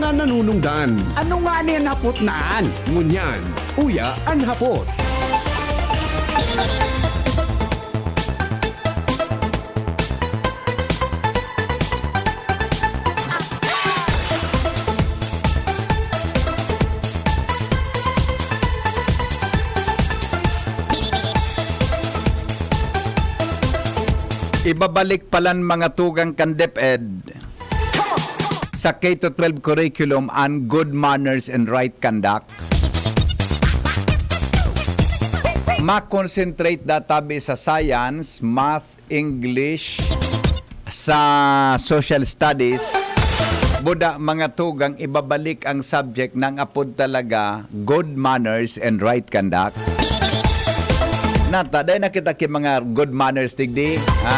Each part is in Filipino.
mga nanunungdan. Ano nga niyan hapot naan? Ngunyan, uya ang hapot. Ibabalik palan mga tugang kan DepEd sa K-12 curriculum on good manners and right conduct. Ma-concentrate databi sa science, math, English, sa social studies. Buda mga tugang ibabalik ang subject ng apod talaga good manners and right conduct. Nata, dahil nakita ki mga good manners tigdi. Ha?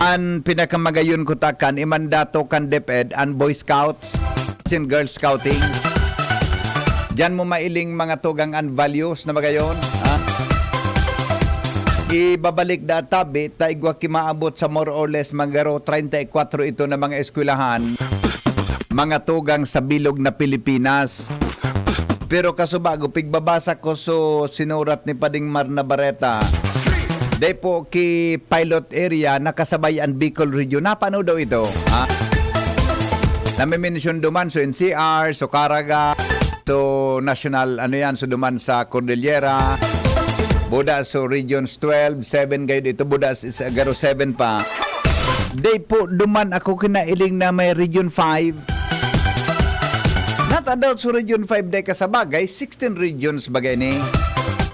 Ang pinakamagayon ko takan, imandato kan DepEd, ang Boy Scouts, and Girl Scouting. Diyan mo mailing mga tugang and values na magayon. Ha? Ibabalik databi, taigwa ki maabot sa more or less magaro 34 ito na mga eskwelahan, mga tugang sa bilog na Pilipinas. Pero kasubago, pigbabasa ko so sinurat ni Pading Mar Navarrete, day po ki pilot area nakasabay ang Bicol region. Napano daw ito? Ha? Nami-mention duman so NCR, so Caraga, so national, ano yan, so duman sa Cordillera, Buda so regions 12, 7 kayo dito, Buda garo 7 pa. Day po duman ako kinailing na may region 5. Natadaw sa Region 5 day kasabagay, 16 regions bagay ni.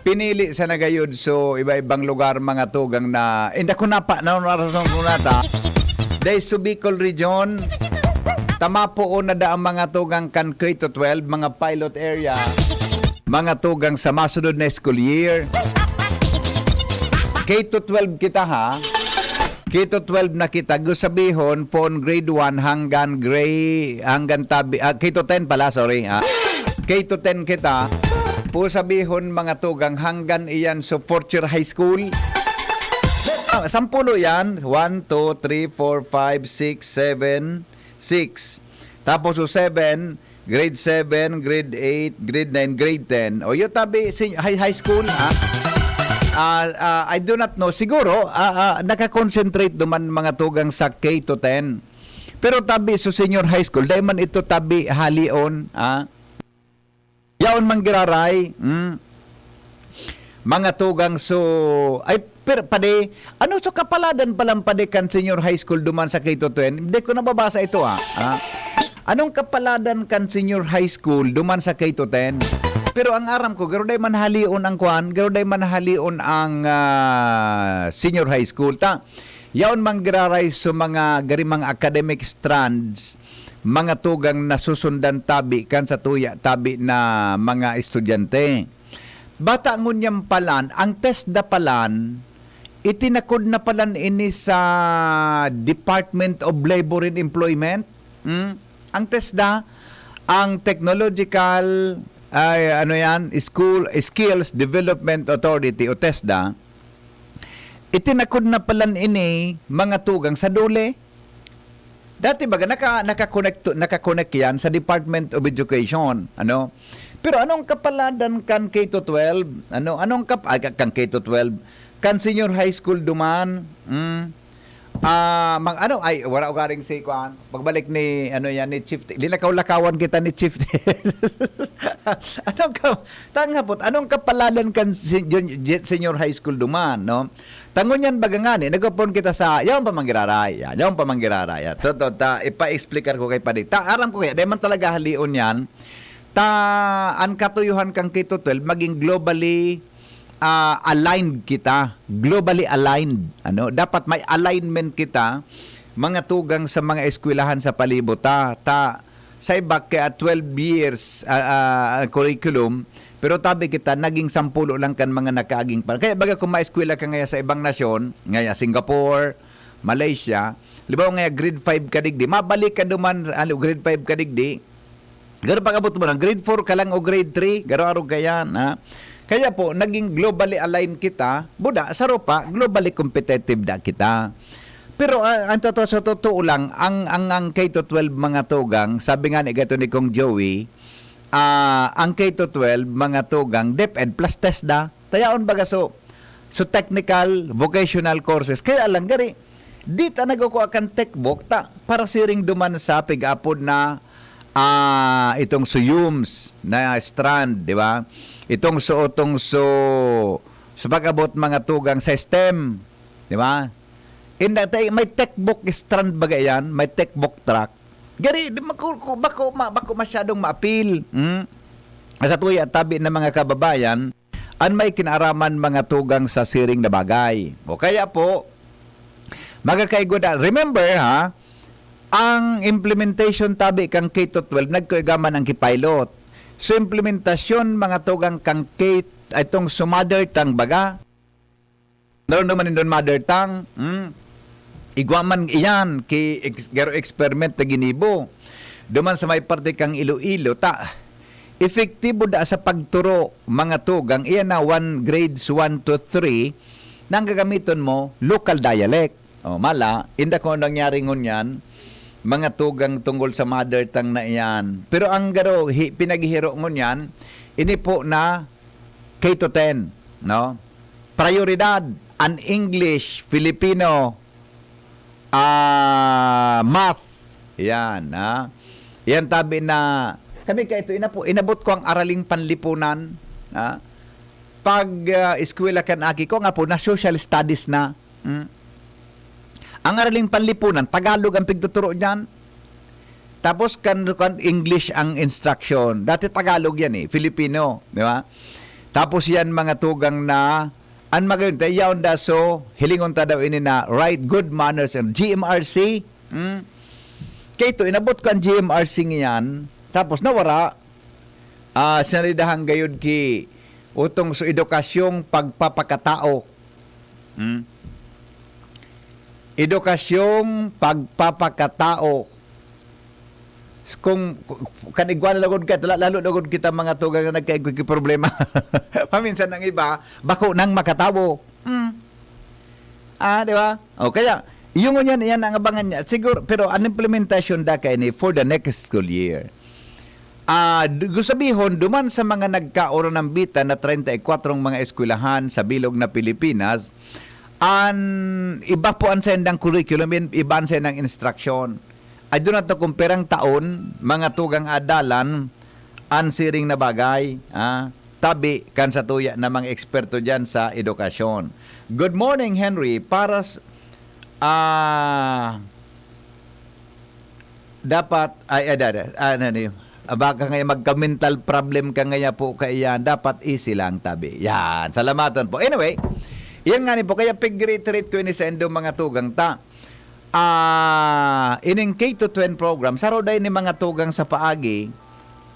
Pinili sa nagayod so iba-ibang lugar mga tugang na hindi ko napa na rason ko nata. Day sa Bicol region, tama po na da ang mga tugang kan K-12, mga pilot area, mga tugang sa masunod na school year. K-12 kita ha. K-12 na kita, gusabihon pon grade 1 hanggang tabi, K-10 pala, sorry. K-10 kita, po sabihon mga tugang hanggang iyan so 4th year high school. Sampulo yan, 1, 2, 3, 4, 5, 6, 7, 6. Tapos so 7, grade 7, grade 8, grade 9, grade 10. O yung tabi, high school, I do not know. Siguro, nakakonsentrate duman mga tugang sa K-10. Pero tabi sa senior high school, dahil man ito tabi halion. Yaon man giraray. Mga tugang so... Ay, pero pade, ano so kapaladan palang pade kan senior high school duman sa K-10? Hindi ko nababasa ito Anong kapaladan kan senior high school duman sa K-10? Pero ang aram ko, garo day manhalion ang kwan, garo day manhalion ang senior high school. Yaon manggiraray sa mga garimang academic strands, mga tugang nasusundan tabi kan sa tuya tabi na mga estudyante. Bata ngunyam palan, ang test da palan, itinakod na palan ini sa Department of Labor and Employment. Ang test da, ang technological Skills Development Authority o TESDA, itinakod na palan ini mga tugang sa dole. Dati baga naka-connect yan sa Department of Education, Pero anong kapaladan kan K-12? Anong kan K-12? Kan senior high school duman? Wala ko karing si Kwan. Pagbalik ni ni Chief. Lilakaw-lakawan kita ni Chief. Anong kapalalan kan senior high school duman, no? Tangon yan baga nga ni, nagapon kita sa yaong pamanggiraray. Yaong pamanggiraray. Ipa-explicar ko kay Padik. Aram ko kaya, di man talaga halion yan. Ang katuyuhan kang K-12 maging globally aligned kita, globally aligned. Dapat may alignment kita mga tugang sa mga eskwelahan sa palibot. Sa iba kaya 12 years curriculum, pero tabi kita naging 10 lang kan mga nakaaging pa. Kaya baga kung maeskwela ka ngaya sa ibang nasyon, ngaya Singapore, Malaysia, libaw ngaya grade 5 kadigdi, mabalik ka duman grade 5 kadigdi. Garo pag-abot mo lang grade 4 ka lang o grade 3, garo arog kayan, ha. Kaya po, naging globally aligned kita, buda, sa ropa, globally competitive da kita. Pero ang totoo sa totoo lang, ang K-12 mga tugang, sabi nga ni gato ni Kong Joey, ang K-12 mga tugang DepEd plus TESDA, tayaon baga so technical, vocational courses. Kaya lang gari, di ta nagkukuha kan textbook ta para siring duman sa pig-apod na itong suyums na strand, di ba? Itong so pag-abot mga tugang sa STEM, di ba? May textbook strand baga yan, may textbook track. Gari, bako masyadong ma-appeal. Sa tuya tabi ng mga kababayan, an may kinaraman mga tugang sa siring na bagay. O kaya po, magkakaigoda. Remember ha, ang implementation tabi kang K-12, nagkaigaman ang kipilot. So implementasyon mga tugang kang K, itong mother tongue baga. Naroon naman doon mother tongue. Igwaman iyan ki garo experiment na ginibo. Duman sa may parte kang Iloilo ta. Efektibo da sa pagturo mga tugang iyan na grades 1 to 3 nang gagamiton mo local dialect. Mala, inda ko nangyari ngunyan mga tugang tungkol sa mother tongue na iyan. Pero ang garo pinaghihiro ngunyan ini po na K-10, no? Prioridad an English, Filipino, math. Yan, ha? Yan tabi na kami ka ito inabot ko ang araling panlipunan, ha? Pag eskwela kan aki ko nga po na social studies na. Ang araling panlipunan Tagalog ang pigtuturo diyan. Tapos kan English ang instruction. Dati Tagalog yan Filipino, di ba? Tapos yan mga tugang na ang magayon tayo da so hilingon ta daw ini na right good manners and GMRC. Kaya ito inabot ko ang GMRC ngayon. Tapos nawara sinalidahan gayud ki utong so edukasyong pagpapakatao. Edukasyong pagpapakatao. Kung kanigwan lagod ka lalo lagod kita mga tugang na nagkaigog problema. Paminsan ng iba bako nang makatawo. Di ba? O kaya yung yan ang abangan niya. Siguro pero an implementation da kay ni for the next school year. Gusabihon duman sa mga nagkaoro ng bita na 34 mga eskwelahan sa bilog na Pilipinas, iba po ang sendang curriculum, iba ang sendang instruction. Ay doon na ito kung perang taon, mga tugang adalan, ansiring na bagay, tabi kan sa tuya na mga eksperto dyan sa edukasyon. Good morning, Henry. Para dapat, baka ngayon magka-mental problem ka ngayon po kaya dapat easy lang tabi. Yan, salamatan po. Anyway, yan nga po, kaya pig-reiterate ko ini sa endo mga tugang ta. Ining K-12 program sa roday ni mga tugang sa paagi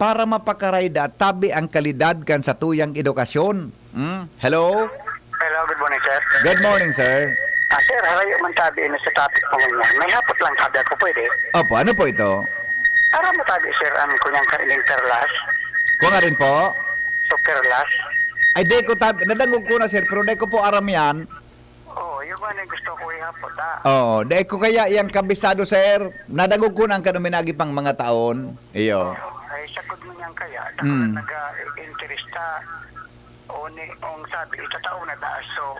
para mapakarayda tabi ang kalidad kan sa tuyang edukasyon. Hello? Hello, good morning, sir. Good morning, sir. Sir, halayo man tabi na sa topic mo niya. May hapot lang tabi ako pwede. Opo, ano po ito? Para mo tabi, sir, ang kunyang kariling perlas. Ko nga rin po. So, perlas. Ay, di ko tabi. Nadangog ko na, sir, pero di ko po aram yan. Yung ano gusto ko ihapot, Oo, di ko kaya yung kabisado, sir. Nadangog ko na ang kanuminagi pang mga taon. Iyo. Ay, sakot mo niyang kaya. Dahil nag-interest ong sabi, itatao na da. So,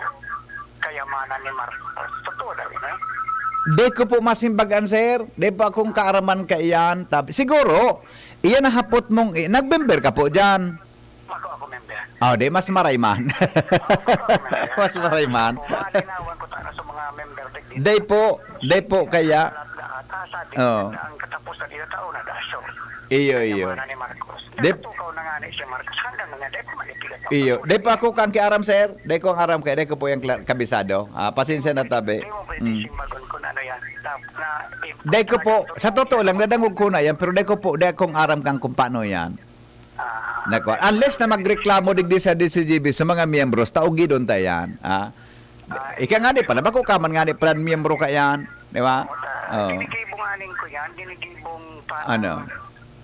kayamanan ni Marcos. Totoo daw yun, Di ko po masimbagan, sir. Di pa kung kaaraman ka iyan. Siguro, iyan ang hapot mong, nag-member ka po dyan. Ako member. Di mas marayman. Mas marayman. Malinawan ko tayo sa mga member. Di po kaya. Ang katapusan itatao na da. So, iyo. kayamanan ni Marcos. Natukaw na nga ni si Marcos. Hanggang na nga, di ko manipigat. Iyo. Di pa ako kang kiaram, sir. Di ko ang aram kaya. Di ko po yung kabisado. Pasensya na tabi. Di mo pwede simbagon kung ano yan. Di ko po, sa totoo lang, nadangog ko na yan, pero di ko po, di akong aram kang kung paano yan. Nako. Unless na magreklamo digdi sa DCGB sa mga miyembros, taugi doon tayo yan. Ika nga di pala, bako kaman nga di pala miyembro ka yan. Di ba? Dinigibong ko yan, dinigibong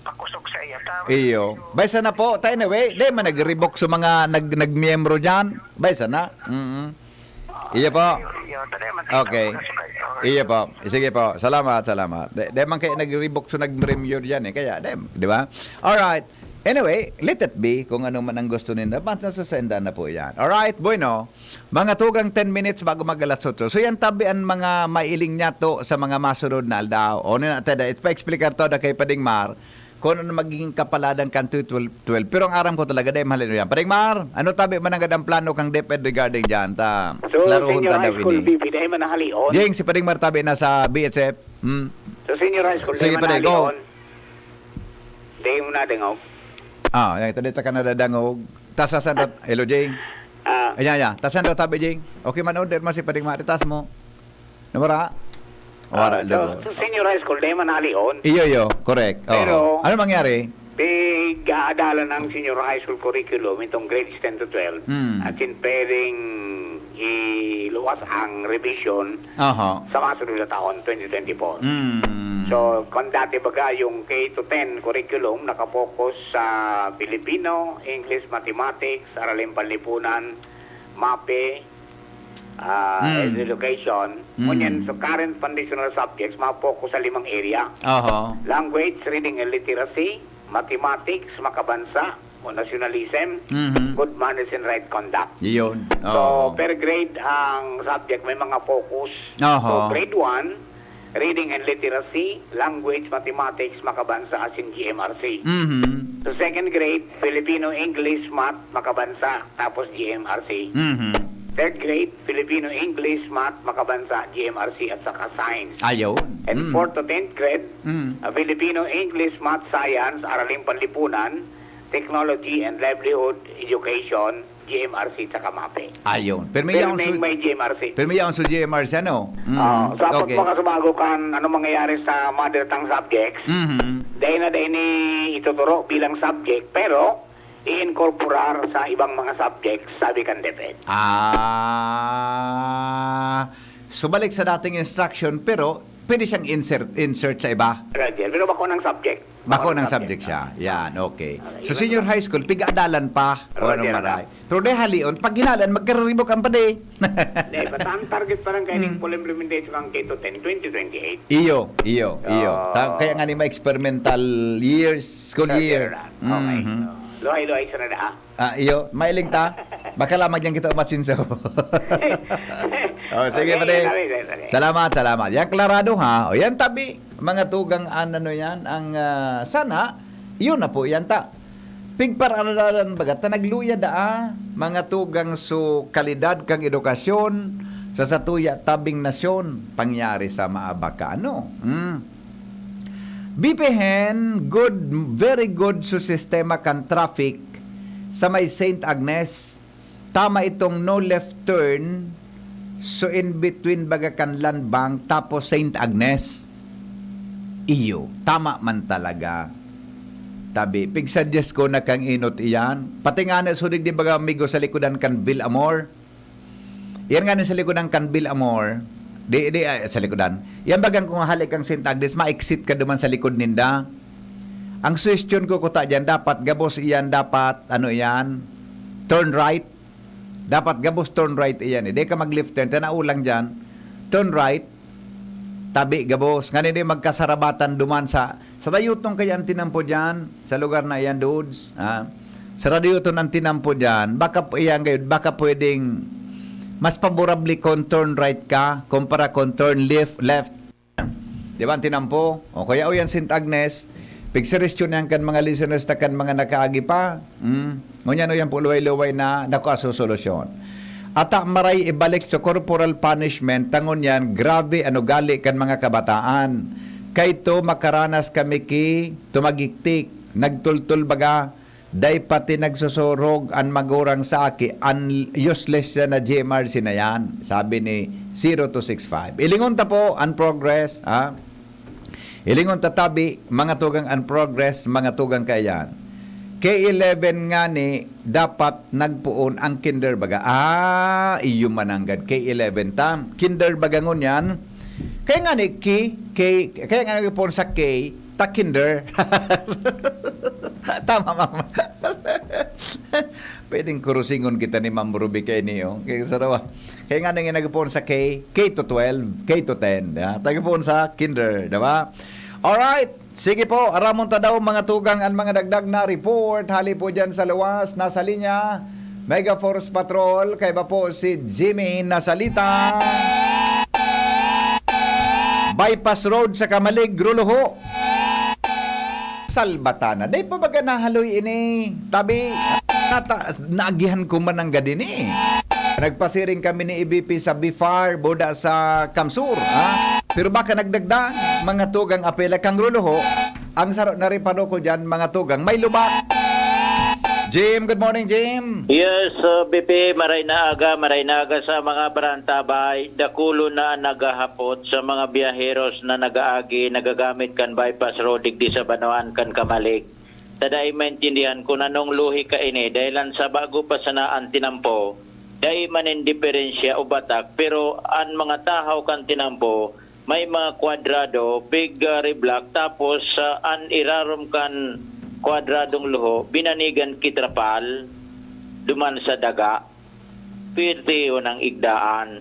pakusog sa iya. Iyo. Baysa na po, tayo anyway, di man nag-revoke sa mga nagmiyembro dyan. Baysa na. Iya po. Yo, tadi man Okay. Iya po. Sige po. Salamat. De man kayo nag-rebook so nag-remure yan eh. Kaya, di ba? Alright. Anyway, let it be kung ano man ang gusto nila. Basta sa senda na po yan. Alright, bueno. Mga tugang 10 minutes bago mag-alas 8. So yan tabi ang mga mailing niya to sa mga masunod na aldaw. O na tada, ipa-explicar to da kay Padingmar kung ano magiging kapaladang kanto 12. Pero ang aram ko talaga dahil mahalin yan. Padingmar, ano tabi man ang plano kang DepEd regarding dyan? So, Klarohon senior ta high daw school, ini. BP, dahil manahalion. Jing, si Padingmar tabi na sa BHF. So, senior high school, Sige, dahil pare, go. manahalion. Dahil mo na dengaw. Yan tadi ta kana dadangog. Tasasan dot hello Jing. Ayan. Tasan daw tabi Jing. Okay man order man si Padingmar tas mo. Namara. Wala So, senior high school, dahil manahalion. Iyo, correct. Oo. Pero- Ano mangyari? Pag-aadalan ng senior high school curriculum itong grades 10 to 12 at in pwedeng iluwas ang revision Aha. sa masunod na taon 2024. Mm. So, kung dati baga yung K to 10 curriculum nakapokus sa Filipino, English, Mathematics, Araling Panlipunan, MAPE, Education. Ngunyan, so current foundational subjects, mapokus sa 5 area. Aha. Language, Reading and Literacy, Mathematics, Makabansa, o Nationalism, Mhm. Good Manners and Right Conduct. Iyon. So, per grade ang subject may mga focus. Aha. So, grade 1, Reading and Literacy, Language, Mathematics, Makabansa as in GMRC. Mhm. So, second grade, Filipino, English, Math, Makabansa, tapos GMRC. Mhm. Third grade, Filipino, English, Math, Makabansa, GMRC at saka Science. Ayaw. And 4th to 10th grade, Filipino, English, Math, Science, Araling Panlipunan, Technology and Livelihood Education, GMRC, tsaka MAPE. Ayaw. Pero Pero may GMRC. sa GMRC ano? So, kapag makasubago kan ano mangyayari sa mother tongue subjects, Mhm. dahil na dahil ni ituturo bilang subject, pero i-incorporar sa ibang mga subjects, sabi kan DepEd. So balik sa dating instruction pero pwede siyang insert sa iba. Pero bako ng subject. Bako ng subject siya. Yan, okay. So senior high school, pigaadalan pa. O anong maray. Pero de halion, pag hinalan, magkararibok ang pade. Dahil basta ang target parang kaining full implementation ng K-10, 2028. Iyo. Kaya nga ni experimental school year. Okay. Mhm. Luhay-luhay sa nada. Iyo, mailing ta. Baka lamang yan kita umatsinso. Sige Okay, pa din. sabi. Salamat. Yan klarado ha. O yan tabi. Mga tugang ano yan. Ang sana, yun na po yan ta. Pigpararalan bagat na nagluya daa. Mga tugang su kalidad kang edukasyon sa satuya tabing nasyon. Pangyari sa maabaka. Ano? BPN, very good sa sistema kan traffic sa may St. Agnes. Tama itong no left turn so in between baga kan land bank tapos St. Agnes. Iyo, tama man talaga. Tabi, pig-suggest ko na kang inot iyan. Pati nga na sudig di baga amigo sa likodan kan Bill Amor. Yan nga sa likodan kan Bill Amor. Sa likodan. Yan bagang kung halik kang St. Agnes, ma-exit ka duman sa likod ninda. Ang suggestion ko kuta dyan, dapat gabos iyan, dapat turn right. Dapat gabos turn right iyan. Hindi ka mag-left turn, tanaulang dyan, turn right, tabi gabos. Nga hindi magkasarabatan duman sa dayutong kaya ang tinampo dyan, sa lugar na iyan, dudes. Sa dayutong ang tinampo dyan, baka pwedeng mas favorably kung turn right ka kumpara kung turn left. Di ba ang tinampo? O kaya o yan St. Agnes, pigsuresyon yan kan mga listeners na kan mga nakaagi pa. Ngunyan o yan po luway-luway na nakasosolusyon. Ata maray ibalik sa corporal punishment, tangon yan, grabe gali kan mga kabataan. Kay to makaranas kami tumagiktik, nagtultul baga, day pati nagsusurog ang magurang sa aki, useless na GMRC na yan, sabi ni 0265. Ilingon ta po, ang progress, ilingon tatabi, mga tugang ang progress, mga tugang kayan. K11 nga ni, dapat nagpuon ang kinder baga. Iyo mananggad, K11 ta. Kinder baga ngun yan. Kaya nga ni, kaya nga nagpuon sa K, ta kinder. Tama, mama. Pwedeng kurusingon kita ni Ma'am Ruby kay niyo. Kaya sarawa. Kaya nga nang nagpon sa K to 12, K to 10. Tagapon sa kinder, diba? Alright, sige po, aramon ta daw mga tugang ang mga dagdag na report. Hali po dyan sa luwas, nasa linya, Mega Force Patrol, kaya ba po si Jimmy Nasalita. Bypass Road sa Kamalig, Gruloho. Salbatana. Day pa baga nahaloy ini. Tabi, naagihan ko man ang gadin eh. Nagpasiring kami ni EBP sa Bifar, boda sa Kamsur. Ha? Pero baka nagdagdag, mga tugang apela kang Gruloho. Ang sarot na rin ko dyan, mga tugang may lubak. Jim, good morning, Jim. Yes, BP, maray na aga sa mga barantabay. Dakulo na nagahapot sa mga biyaheros na nagaagi, nagagamit kan bypass road digdi sa Banoan kan Kamalig. Taday maintindihan kung anong luhi ka ini, dahilan sa bago pa sanaan tinampo, dahi manin diferensya o batak, pero ang mga tahaw kan tinampo, may mga kwadrado, big reblock, tapos an irarom kan kwadradong luho, binanigan kitrapal, duman sa daga, pirtiyo ng igdaan.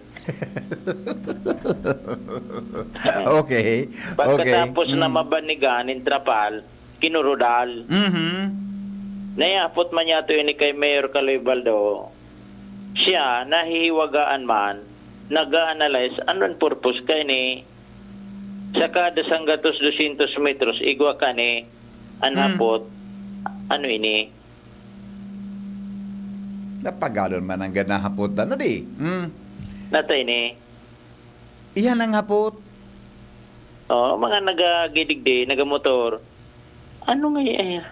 Okay. Pagkatapos na mabanigan in trapal, kinurudal. Nayapot man yato yun ni kay Mayor Caloy Baldo, siya, nahihiwagaan man, nag-a-analyze, anong purpose kay ni, sa kada sanggatos 200 metros, igwa ka ni, anapot, ano ini? Napagalon man ang ganahapot na di. Natay ni. Iyan ang hapot. Oh, mga nagagidigdi, nagamotor. Ano nga eh?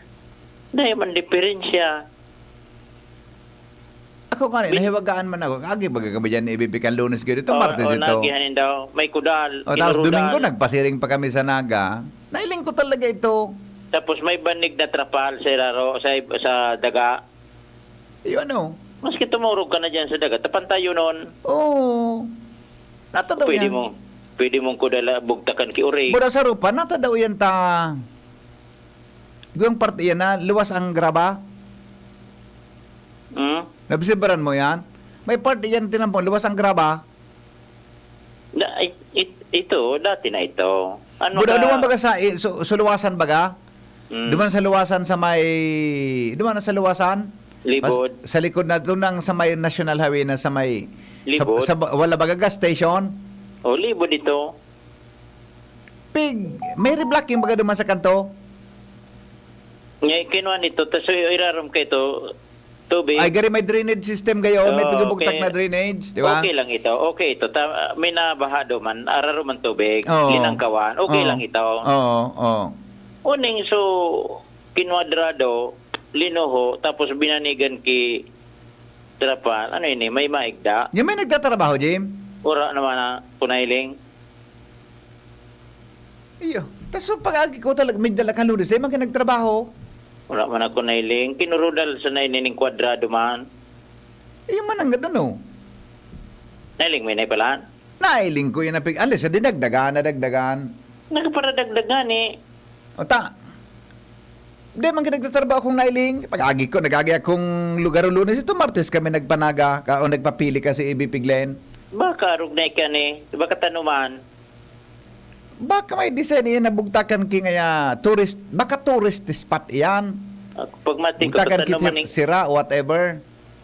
Dahil man diferensya. Ako nga nahiwagaan man ako. Agi bagagabi dyan ibipikan Lunes ko dito, Martes O, ito. nagihanin daw. May kudal. O tapos kinurudal. Domingo nagpasiring pa kami sa Naga. Nailing ko talaga ito. Tapos may banig na trapal sa Iraro, sa daga. Yun ano. Maski tumurog ka na dyan sa daga, tapantayo nun. Oo. Natadaw Pwede yan. pwede mong kudala, bugtakan ki urig. Buda sa rupa, natadaw yan ta. Yung parte yan na, luwas ang graba. Nabisibaran mo yan? May parte yan tinampon, luwas ang graba. Ito, dati na ito. Ano Buda, ka? duman baga sa luwasan baga? Duman sa luwasan sa may... Duman na sa luwasan? Libod. Sa likod na doon ang sa may National Highway na sa may... Libod. Wala baga gas station? O, libod ito. Pig, may reblocking baga duman sa kanto? Ngayon, kinuha nito, tapos irarom ka ito, tubig. Ay, gari may drainage system gayon, may Oh, pigubugtak okay. na drainage, di ba? Okay lang ito. Okay ito. May nabahado man, araro man tubig, Oo. linangkawan. Okay Oo. lang ito. Oo. Uning, so, kinwadrado, linuho, tapos binanigan ki trapan. Ano yun may maigda. Yung may nagtatrabaho, Jim? Ura naman na punailing. Iyo. Tapos pag-agi ko talaga, may dala kang Lunes, man ka nagtrabaho. Ura man ako nailing. Kinurudal sa nainining kwadrado man. Iyo man ang gano'n, Nailing may naipalaan. Nailing ko yun na pig. Alis, dinagdagan. Nagparadagdagan eh. O ta, di man ka nagtatrabaho akong nailing. Pag-agi ko, nagagi akong lugar o Lunes. Ito Martes kami nagpanaga, o nagpapili ka si EBP Glenn. Baka rugnay ka ni. Baka tanuman. Baka may design yan na bugtakan ki ngaya tourist, baka tourist spot yan. Pag matik ko Bugtakan tanuman ki sira, whatever.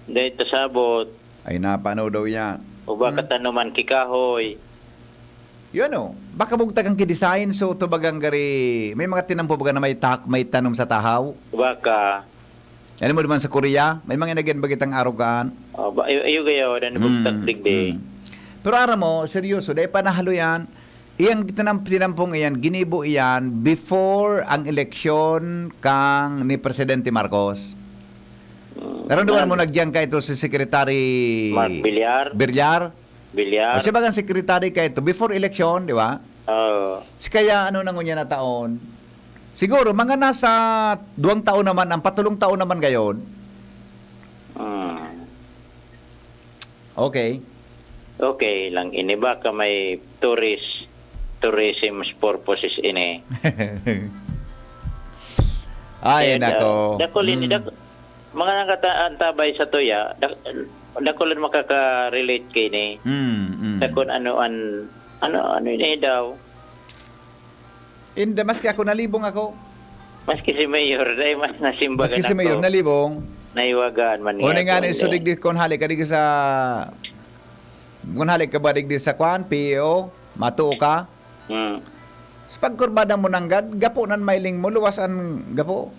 dahil tasabot. Ay napano daw yan. O baka tanuman kikahoy. Yun o. Baka bugtakan ki design, so to bagang gari, may mga tinampo baga na may tanom sa tahaw. Baka. Ano mo naman sa Korea, may mga nagyan bagitang arugaan. Ayo kayo, na nabugtak digdi. Pero ara mo, seryoso, dahil panahalo yan, iyang tinampong iyan, ginibo iyan before ang eleksyon kang ni Presidente Marcos. Naranduan mo nagyan ka ito si Secretary Mark Bilyar. Bilyar. O siya bagang secretary ka ito before election, di ba? Si kaya ano nang unya na taon? Siguro mga nasa 2 taon naman, ang patulong taon naman gayon. Okay. Okay lang ini baka may tourism purposes ini. Ay nako. Dako lini mga nakataan tabay sa tuya. dakulan makaka-relate kay ni. Dakon ano ni daw. Hindi, maski ako nalibong ako. Maski si Mayor, dahil mas nasimbagan Maski si Mayor nalibong. Naiwagaan man O nga ni, so Hindi. digdi kon halik ka digdi sa... Kung halik ka ba digdi sa kwan, PEO, matuo ka. Hmm. Sa pagkurbada mo ng gad, gapo nan mailing mo, luwasan gapo.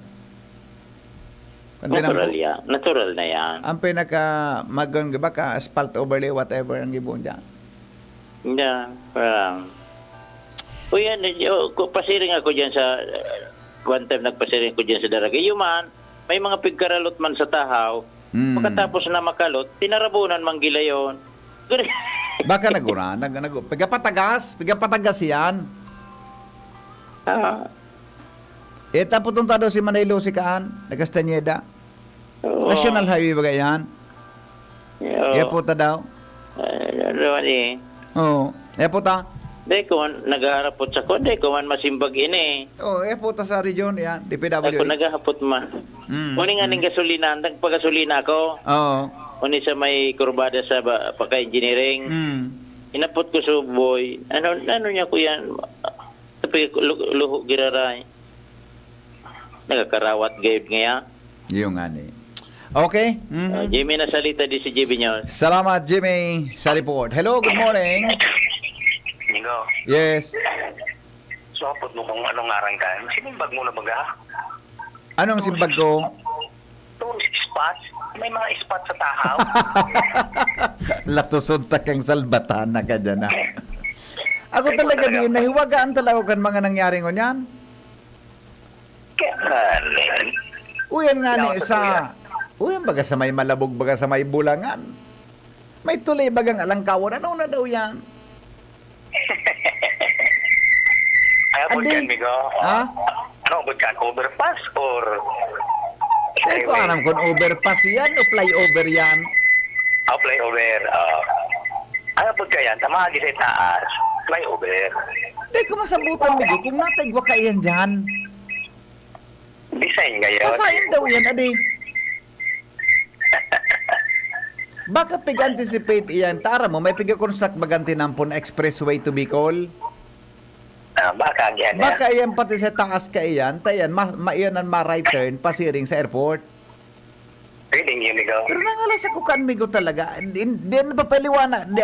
Kundi Natural nang- yan. Natural na yan. Ang pinaka magon ba ka asphalt overlay whatever ang gibon diyan. Hindi. Parang. O yan, pasiring ako dyan sa, one time nagpasiring ko dyan sa Daragay. Man, may mga pigkaralot man sa tahaw. Pagkatapos na makalot, tinarabunan man gila yun. Baka nagura, pigapatagas yan. Ah, Tapos tunta daw si Manilo si Kaan, nagkastanyeda. oo. National Highway ba yan? Oo. Yaputa daw. Ano eh. Oo. Yaputa. Di ko man nagharapot sa ko, di ko man masimbag ini. Oo, yaputa sa region yan, DPWH. Ako naghahapot man. Uni nga ning gasolina, nagpagasolina ako. Oo. Uni sa may kurbada sa pagka-engineering. Inapot ko sa boy. Ano niya ko yan? Tapi luho giraray. Nagakarawat gayud nga. Yung nga ni. Okay. Jimmy nasalita di si Jimmy nyo. Salamat, Jimmy, sa report. Hello, good morning. Mingo, Yes. so apot mo kung anong arangkan. Sinimbag mo na baga? Anong simbag ko? Tourist spots? May mga spot sa tahaw? Latusunta kang salbatan na ka dyan, ha? Ako talaga din, nahiwagaan talaga kan mga nangyari ko niyan. Kaya Uyan nga ni sa... Uyan baga sa may malabog, baga sa may bulangan. May tuloy bagang alangkawan. Ano na daw yan? Ayaw po Andi. dyan, Migo. Ha? Ano po dyan? Overpass or... Hindi ko alam kung overpass yan o flyover yan. Flyover. Ayaw po dyan. Tamagi sa taas. Flyover. Hindi ko masabutan mo kung natagwa ka yan dyan. Design ngayon. Kasayin daw yan, adi. Baka pig-anticipate iyan. Tara mo, may pig-construct baganti nampon expressway to Bicol. Baka yan. Baka iyan pati sa taas ka iyan, tayan, maiyan ang ma-right turn, pasiring sa airport. Pwedeng yun, Migo. Pero nangalas ako kanmigo talaga. Hindi na papaliwanag.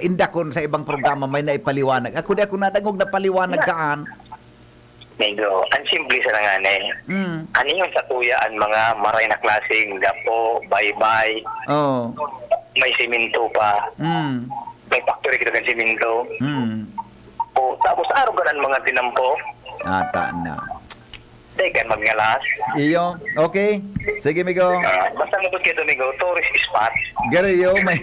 Hindi akong sa ibang programa may naipaliwanag. Ako di ako nadangog na paliwanag kaan. Migo, ang simple sa nanganay. Ano yung sa tuyaan mga maray na klaseng gapo, bye-bye, Oo. may siminto pa, may factory kita ng siminto. O, tapos araw ganan mga tinampo, Ata na. tekan magngalas. Iyo, okay. Sige, migo. Basta nabot kayo Migo, tourist spot. Gariyo, may...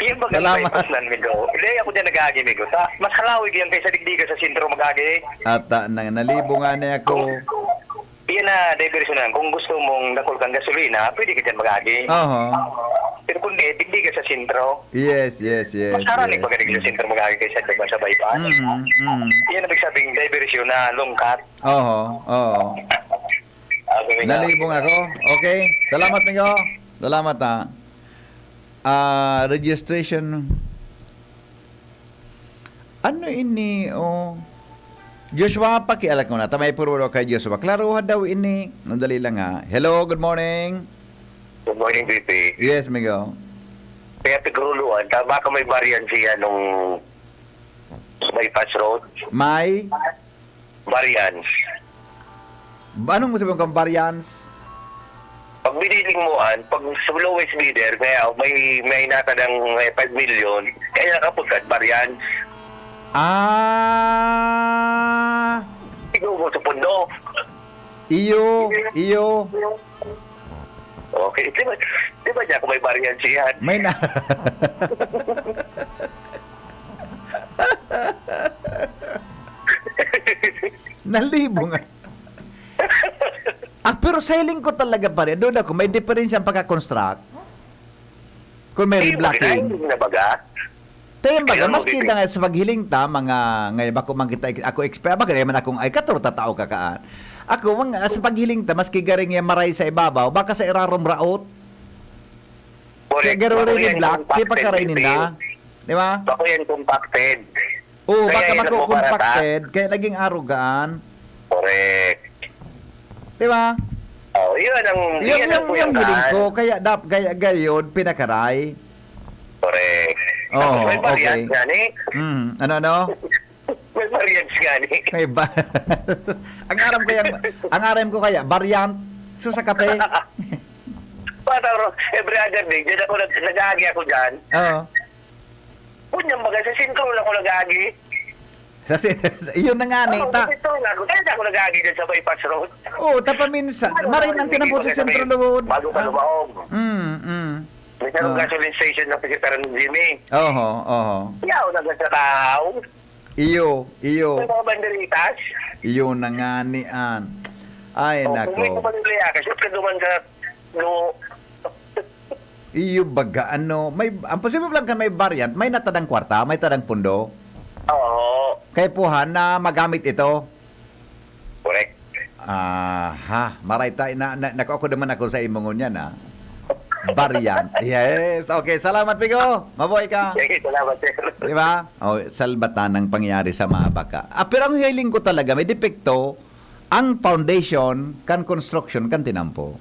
Yung bagang Salamat. bypass lang, Migo. Hindi ako dyan nag-agi, Migo. Mas halawig yan kaysa digdiga sa sentro mag-agi. Ata na, nalibo nga na ako. Yan na, diversion na. Kung gusto mong dakol kang gasolina, pwede ka dyan mag-agi. Oho. Pero kung di, digdiga sa sentro. Yes. Mas haranig yes. pagkadig sa sentro mag-agi kaysa diba sa bypass. Yan ang sabing diversion na lungkat. Oo. Nalibong ako. Okay. Salamat, migo. Salamat, ha. Registration. Ano ini, Joshua, pakialam ko na. Tamay puro kay Joshua. Klaro daw ini. Nandali lang, ha. Hello, good morning. Good morning, BP. Yes, migo. Kaya tiguruluan, tama ka may variant siya nung bypass road. May? Variance. Anong mo sabihin kang variance? Pag biniling mo pag sa lowest bidder, kaya may natadang 5 million, kaya nakapagkat variance. Ikaw mo sa pundo. Iyo. Okay, di ba niya kung may variance yan? May na. Nalibo nga. Pero sailing ko talaga pa rin. Doon ako, may diferensya ang pagka-construct. Kung may reblocking. Hindi na baga? Tayo baga, Kaya mo, maski Bibi. na nga sa paghiling ta, mga, ngayon bako man kita, ako expert, baka naman akong, ay, katuro tatao kakaan. Ako, mga, sa paghiling ta, maski garing yung maray sa ibabaw, baka sa irarom raot. Kaya garo rin black, di pa karay nila. Di ba? Bako yan compacted. Oo, Kaya baka yun ang mako bumarata. compacted, kaya naging arugaan. Correct. Di ba? Oh, yun ang Yung hiling ko, kaya gayon, pinakaray. Correct. Oo, May variant okay. nga ni. Ano? May variants nga ni. May ba? ang aram ko kaya, variant, so sa kape. Pataro, every other day, dyan ako nag-agi ako dyan. Oo. Kunyang baga, sa sintro lang ako nag-agi. Yun na nga, Nita. Ito lang ako. Dahil ako nag-agi dyan sa bypass road. Oo, tapaminsan. Marin ang tinapot sa sentro lugod. Bago pa lumaong. May sarong Ah. gasoline station ng Pagkitaran ng Jimmy. Oo. Yaw na sa tao. Iyo. May mga banderitas. Iyo na nga ni An. Ay, Kung may nako. kumalulaya, kasi ka duman sa no. Iyo baga, ano. Ang posible lang kan may variant, may natadang kwarta, may tadang pundo. Oo. Kay puhan na magamit ito. Correct. Maray tayo ako naman ako sa imongon yan, variant. Yes. Okay, salamat, Pigo. Mabuhay ka. Sige, salamat, sir. Di ba? Salbatan ang pangyari sa mga baka. Pero ang hiling ko talaga, may depekto, ang foundation, kan construction, kan tinampo.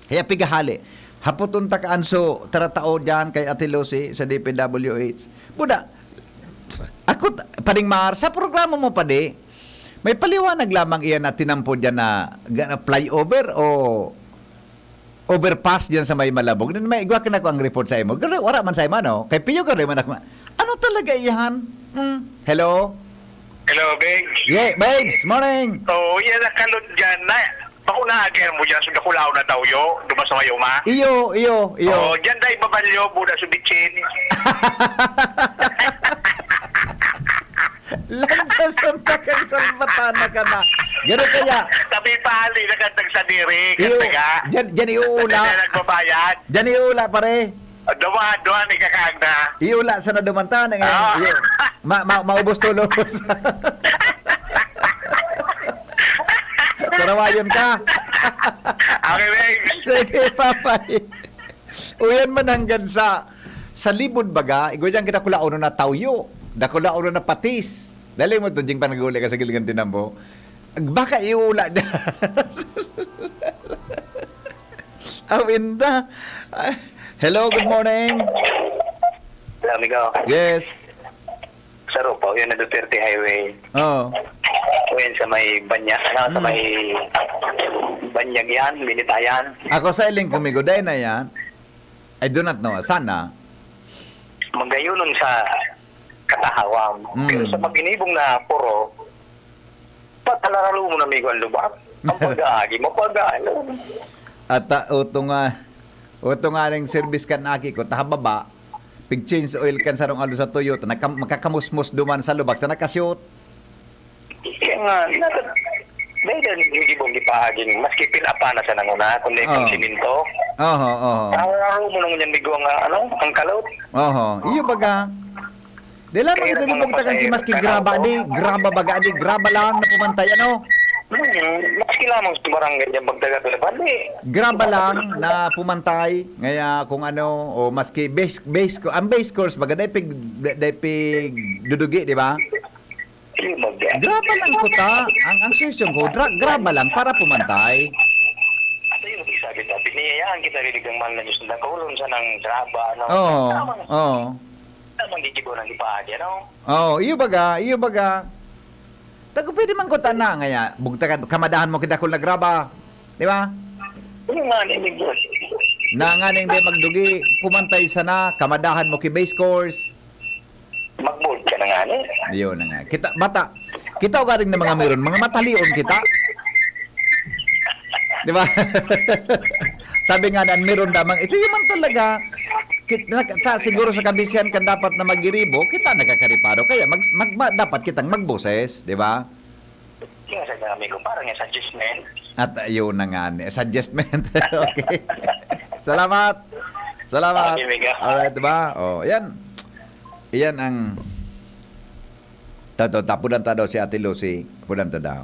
Kaya pigahali. Haputon ta kaanso, taratao dyan kay Ate Lucy sa DPWH. Buda, ako, paning Mar, sa programa mo pa di, may paliwanag lamang iyan na tinampo dyan na flyover o overpass dyan sa may Malabog. May igwa ka na ko ang report sa imo. Wala man sa imo, no? Kay Piyo ka rin man ako. Ano talaga iyan? Hello? Hello, Big. Yeah, babes, morning. So, yan ang kalod dyan na. Ako na-agyan mo dyan, so nakulaw na daw yo. Duma sa mayo, ma. Iyo. Oh, dyan dahil babalyo, buda sa bitchin. Lantasan pa kang salbatana ka na. Gano'n kaya, Tabi pali na kantag sa diri. iyo, Kantaga. dyan iuula. Kaya nagbabayad. Dyan iuula pare. Dumaan ni kakagna. Iula sa nadumanta na ngayon. Ah. Iyo. Maubos tulos. Sarawayon ka. Okay, Big. Sige, papay. Uyan man hanggang sa libod baga, igwedyan kita kulaon na tawyo. Dakulaon na patis. Dali mo to, jing panaguli ka sa giligan tinambo. Baka iula na. Awinda. Hello, good morning. Hello, amigo. Yes. Sa Rupaw, yun na Duterte Highway. Oh. Yun sa may banyag, sa may banyag yan, binitayan. Ako sa iling kumigo, dahil na yan. I do not know. Sana. Magayunon sa katahawam. Pero sa maginibong na puro, patalaro mo na amigo ang lubak. Ang pag-aagi mo, pag-aalo. At uto nga ng service kan aki ko, tahababa, pig-change oil kan sarong alo sa Toyota, makakamusmus duman sa lubak, sa nakashoot. Kaya nga, dahil yung gibong gipaaging, maski pinapa na sa nanguna, kundi kung siminto. Oho. Tawararo mo nung yan amigo ang kalot. Oho. Iyo baga. Di lamang ito nilibugtakan ki maski graba graba lang na pumantay, ano? Maski lamang sa barangay niya magdagat na bali. Graba lang na pumantay, ngaya kung ano, o maski ang base course baga, dahil pig dudugi, di ba? Graba lang ko ta. Ang session ko, graba lang para pumantay. At yun, sabi na, biniyayaan kita rinig ng mahal na Diyos na kulong sa ng draba, ano? Oo. Tamang gigibo ng ipaagi, ano? Iyo baga. Tago pwede man ko na ngaya, bugtakan kamadahan mo kita kung nagraba. Di ba? Yung nga, ninig yun. Na nga ning di magdugi, pumantay sana, kamadahan mo ki base course. Mag-board ka na nga, eh. Yun na nga. Kita o garing na mga meron, mga matalion kita. Di ba? Sabi nga na, meron damang, ito yung man talaga, siguro sa kabisihan kan dapat na magiribo, kita nagkakariparo. Kaya dapat kitang magboses, di ba? Yung sa dami ko, parang yung suggestment. At yun na nga, suggestment. Okay. Salamat. Okay, Mega. Alright, di ba? Yan. Iyan ang tapudan ta daw si Ate Lucy. Tapudan ta daw.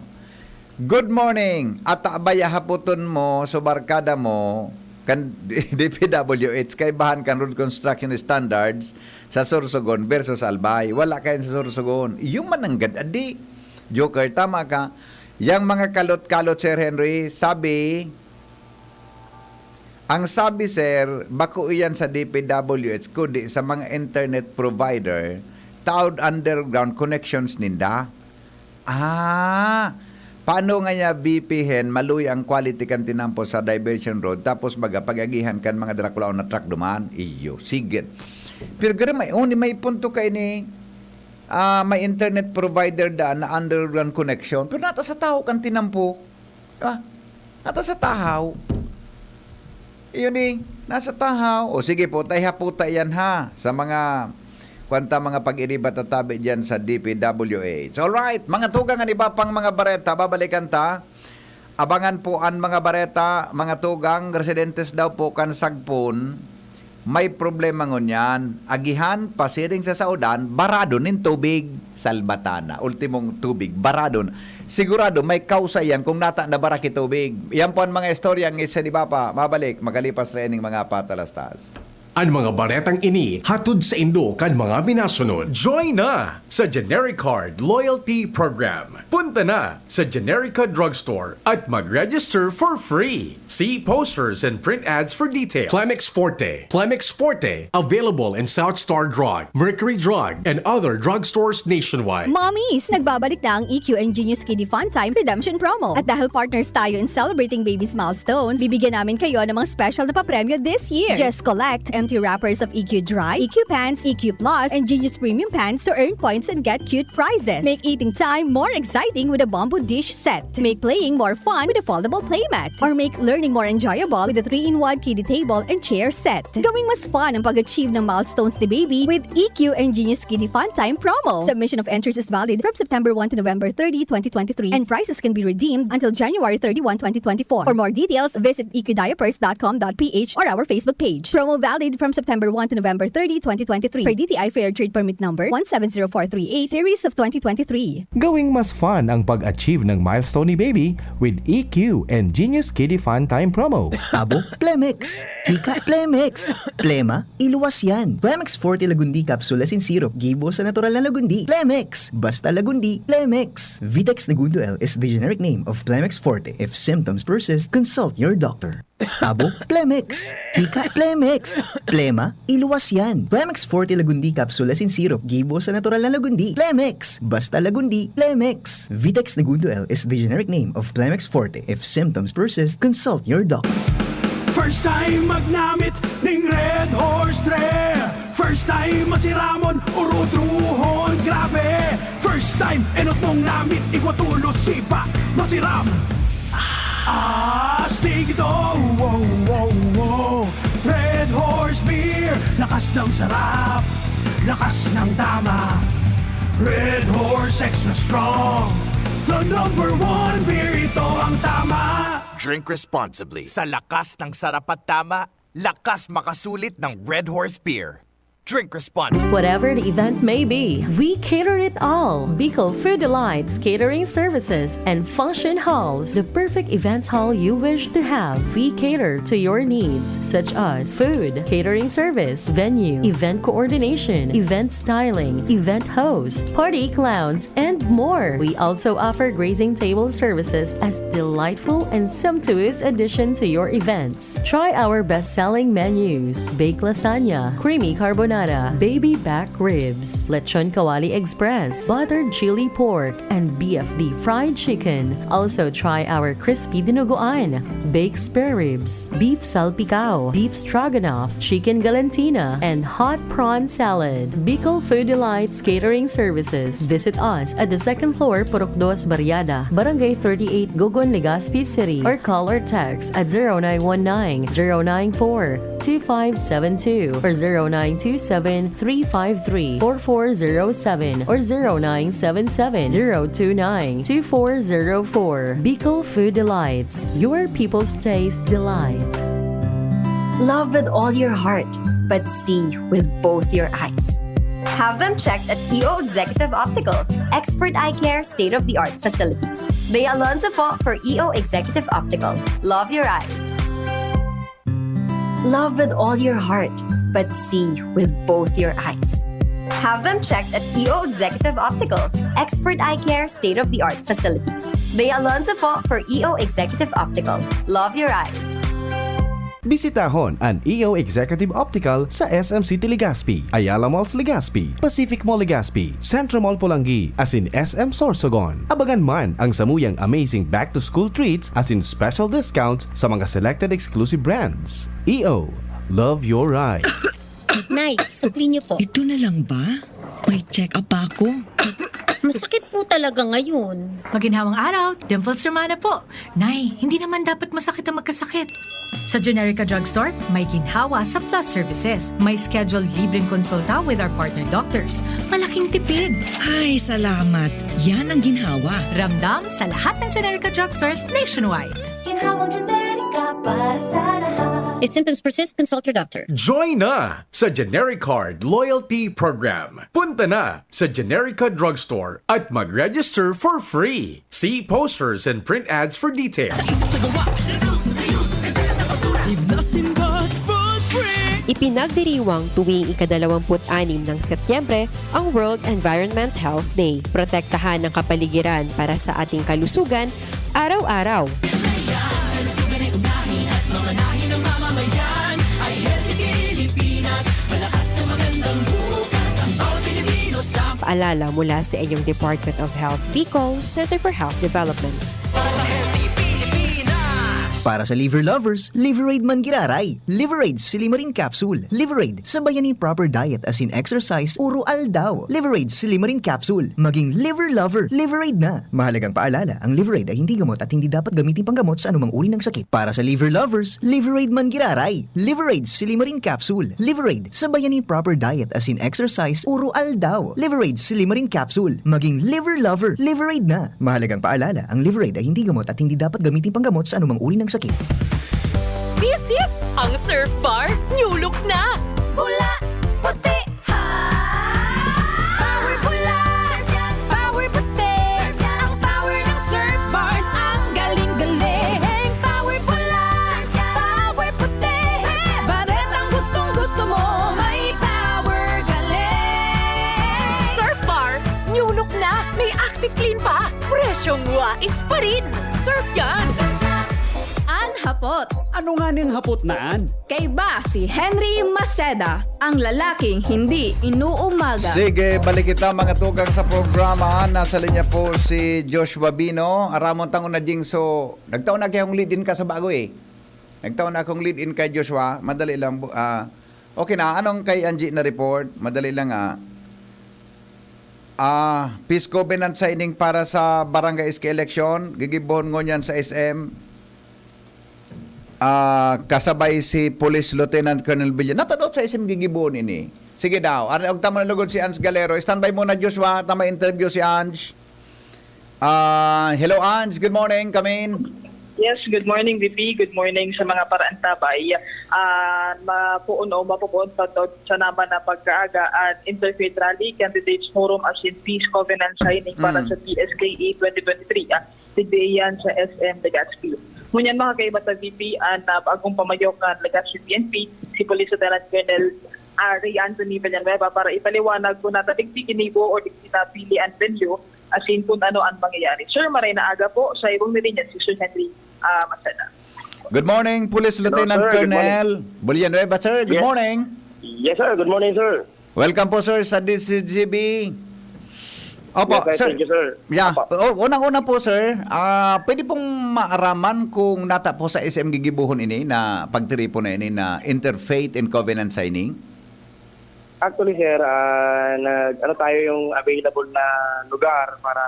Good morning. At abaya haputon mo, so barkada mo, kan DPWH kay bahan kan road construction standards sa Sorsogon versus Albay. Wala kayo sa Sorsogon. Yung mananggad adi. Joker, tama ka. Yang mga kalot-kalot, Sir Henry, ang sabi, sir, bako iyan sa DPWH kundi sa mga internet provider tawad underground connections ninda. Paano nga niya BPN maluy ang quality kan tinampo sa diversion road tapos pag-agihan kan mga Dracula na truck duman? Iyo, sige. Pero gano'n may punto kayo ni may internet provider na underground connection pero nata sa tao kan tinampo. Nata sa tao. Iyon nasa tahaw. O sige po, tayo yan ha sa mga mga pag-iriba tatabi dyan sa DPWH. Alright, mga tugang ang iba pang mga bareta, babalikan ta. Abangan po ang mga bareta, mga tugang, residentes daw po kan Sagpon, may problema ngunyan. Agihan, pasiring sa saudan, barado nin tubig, salbatana. Ultimong tubig, barado. Sigurado, may kausa yan kung nata na baraki tubig. Yan po ang mga istorya ng isa di ba pa, mabalik, magalipas training mga patalastas. Ang mga baretang ini hatod sa Indo kan mga minasunod. Join na sa Genericard Loyalty Program. Punta na sa Generica Drugstore at mag-register for free. See posters and print ads for details. Plemex Forte, available in South Star Drug, Mercury Drug, and other drugstores nationwide. Mommies, nagbabalik na ang EQ and Genius Kiddie Fun Time Redemption Promo. At dahil partners tayo in celebrating babies' milestones, bibigyan namin kayo ng mga special na papremyo this year. Just collect empty wrappers of EQ Dry, EQ Pants, EQ Plus, and Genius Premium Pants to earn points and get cute prizes. Make eating time more exciting with a bamboo dish set. Make playing more fun with a foldable playmat. Or make learning more enjoyable with a 3-in-1 kiddie table and chair set. Gawing mas fun ang pag-achieve ng milestones ni baby with EQ and Genius Kiddie Fun Time Promo. Submission of entries is valid from September 1 to November 30, 2023, and prizes can be redeemed until January 31, 2024. For more details, visit eqdiapers.com.ph or our Facebook page. Promo valid from September 1 to November 30, 2023. Per DTI Fair Trade Permit Number 170438, Series of 2023. Gawing mas fun ang pag-achieve ng milestone ni baby with EQ and Genius Kiddie Fun Time Promo. Abo, Plemex. Hika, Plemex. Plema, iluwas yan. Plemex Forte Lagundi Capsule Asin Syrup. Gibo sa natural na Lagundi. Plemex. Basta Lagundi. Plemex. Vitex Nagundo L is the generic name of Plemex Forte. If symptoms persist, consult your doctor. Abo, Plemex. Hika, Plemex. Plema, iluwas yan. Plemex Forte Lagundi Capsule Asin Syrup. Gibo sa natural na Lagundi. Plemex. Basta Lagundi. Plemex. Vitex Nagundo L is the generic name of Plemex Forte. If symptoms persist, consult your doctor. First time magnamit ning Red Horse Dre. First time masiramon urutruhon grabe. First time enotong namit igwatulo sipa masiram. Astig ito, wow, wow, wow. Red Horse Beer, lakas ng sarap, lakas ng tama. Red Horse Extra Strong, the #1 beer, ito ang tama. Drink responsibly. Sa lakas ng sarap at tama, lakas makasulit ng Red Horse Beer. Drink responsibly. Whatever the event may be, we cater it all. Bicol Food Delights Catering Services and Function Halls, the perfect events hall you wish to have. We cater to your needs, such as food, catering service, venue, event coordination, event styling, event host, party clowns, and more. We also offer grazing table services as delightful and sumptuous addition to your events. Try our best-selling menus: baked lasagna, creamy carbonara, baby back ribs, lechon kawali express, buttered chili pork, and BFD fried chicken. Also try our crispy dinuguan, baked spare ribs, beef salpicao, beef stroganoff, chicken galantina, and hot prawn salad. Bicol Food Delights Catering Services. Visit us at the second floor, Purok 2, Barriada, Barangay 38, Gogon, Legazpi City, or call or text at 0919-094-2572 or 0927-353-4407 or 0977-029-2404. Bicol Food Delights, your people's taste delight. Love with all your heart, but see with both your eyes. Have them checked at EO Executive Optical. Expert eye care, state-of-the-art facilities. Bea Alonzo po for EO Executive Optical. Love your eyes. Love with all your heart, but see with both your eyes. Have them checked at EO Executive Optical, expert eye care, state-of-the-art facilities. Bay Alonzo po for EO Executive Optical. Love your eyes. Bisitahon ang EO Executive Optical sa SM City Legazpi, Ayala Malls Legazpi, Pacific Mall Legazpi, Centro Mall Pulangi, as in SM Sorsogon. Abagan man ang samuyang amazing back-to-school treats as in special discounts sa mga selected exclusive brands. EO, love your eyes. Nay, sukli niyo po. Ito na lang ba? May check-up pa ako. Masakit po talaga ngayon. Maginhawang araw, Dimples Romana po. Nay, hindi naman dapat masakit ang magkasakit. Sa Generica Drugstore, may ginhawa sa Plus Services. May scheduled libreng konsulta with our partner doctors. Malaking tipid. Ay, salamat. Yan ang ginhawa. Ramdam sa lahat ng Generica Drugstores nationwide. Ginhawang Generica para sa lahat. If symptoms persist, consult your doctor. Join na sa GeneriCard Loyalty Program. Punta na sa Generica Drugstore at mag-register for free. See posters and print ads for details. Ipinagdiriwang tuwing ika-26 ng Setyembre ang World Environment Health Day. Protektahan ang kapaligiran para sa ating kalusugan araw-araw. Paalala mula sa inyong Department of Health Bicol, Center for Health Development. Para sa liver lovers, Liverade man giraray. Liverade Silimarin Capsule. Liverade, sabayan ni proper diet as in exercise, uro aldaw. Liverade Silimarin Capsule. Maging liver lover, Liverade na. Mahalagang paalala, ang Liverade ay hindi gamot at hindi dapat gamitin panggamot sa anumang uri ng sakit. Para sa liver lovers, Liverade man giraray. Liverade Silimarin Capsule. Liverade, sabayan ni proper diet as in exercise, uro aldaw. Liverade Silimarin Capsule. Maging liver lover, Liverade na. Mahalagang paalala, ang Liverade ay hindi gamot at hindi dapat gamitin panggamot sa anumang uri ng sakit. This is ang Surf Bar New Look na! Bula, puti, ha! Power bula, surf yan. Power puti, surf yan. Ang power ng surf bars, ang galing-galing. Power bula, surf yan. Power puti, surf yan. Baret ang gustong-gusto mo, may power galing. Surf Bar New Look na! May active clean pa! Presyong wais pa rin! Surf yan! Hapot. Ano nga ning hapot naan? Kay ba si Henry Maceda, ang lalaking hindi inuumaga. Sige, balik kita mga tugang sa programa. Nasa linya po si Joshua Bino. Aramon tangon na jing so, nagtaon na kayong lead-in ka sa bago eh. Nagtaon na akong lead-in kay Joshua. Madali lang. Okay na, anong kay Angie na report? Madali lang peace covenant signing para sa barangay SK election. Gigibon ngon yan sa SM. Kasabay si Police Lieutenant Colonel Villa. Natadot sa SM gigibon ini. Sige daw. Og tama na lugod si Ange Galero. Standby muna Joshua. Tama interview si Ange. Hello Ange. Good morning. Come in. Yes, good morning VP. Good morning sa mga paraantabay. Mapupuon pa sa naman na pagkaaga at Interfaith Rally Candidates Forum as in Peace Covenant signing para sa PSKE 2023. Today yan sa SM Legazpi. Ngunyan mga kaibata VP ang bagong pamayokan Legazpi PNP, si Police Lieutenant Colonel Ray Anthony Villanueva para ipaliwanag kung natatigti kinibo o digti na pili ang venue as in kung ano ang mangyayari. Sir, maray na aga po sa ibong nilinya si Sir Henry Maceda. Good morning, Police Lieutenant Colonel Villanueva, sir. Good morning. Yes, sir. Good morning, sir. Welcome po, sir, sa DCGB. Opo, yes, sir. Thank you, sir. Yeah. Unang-una po, sir, pwede pong maaraman kung nata po sa SM gigibuhon ini na pagtiripo na ini na Interfaith and Covenant signing? Actually, sir, tayo yung available na lugar para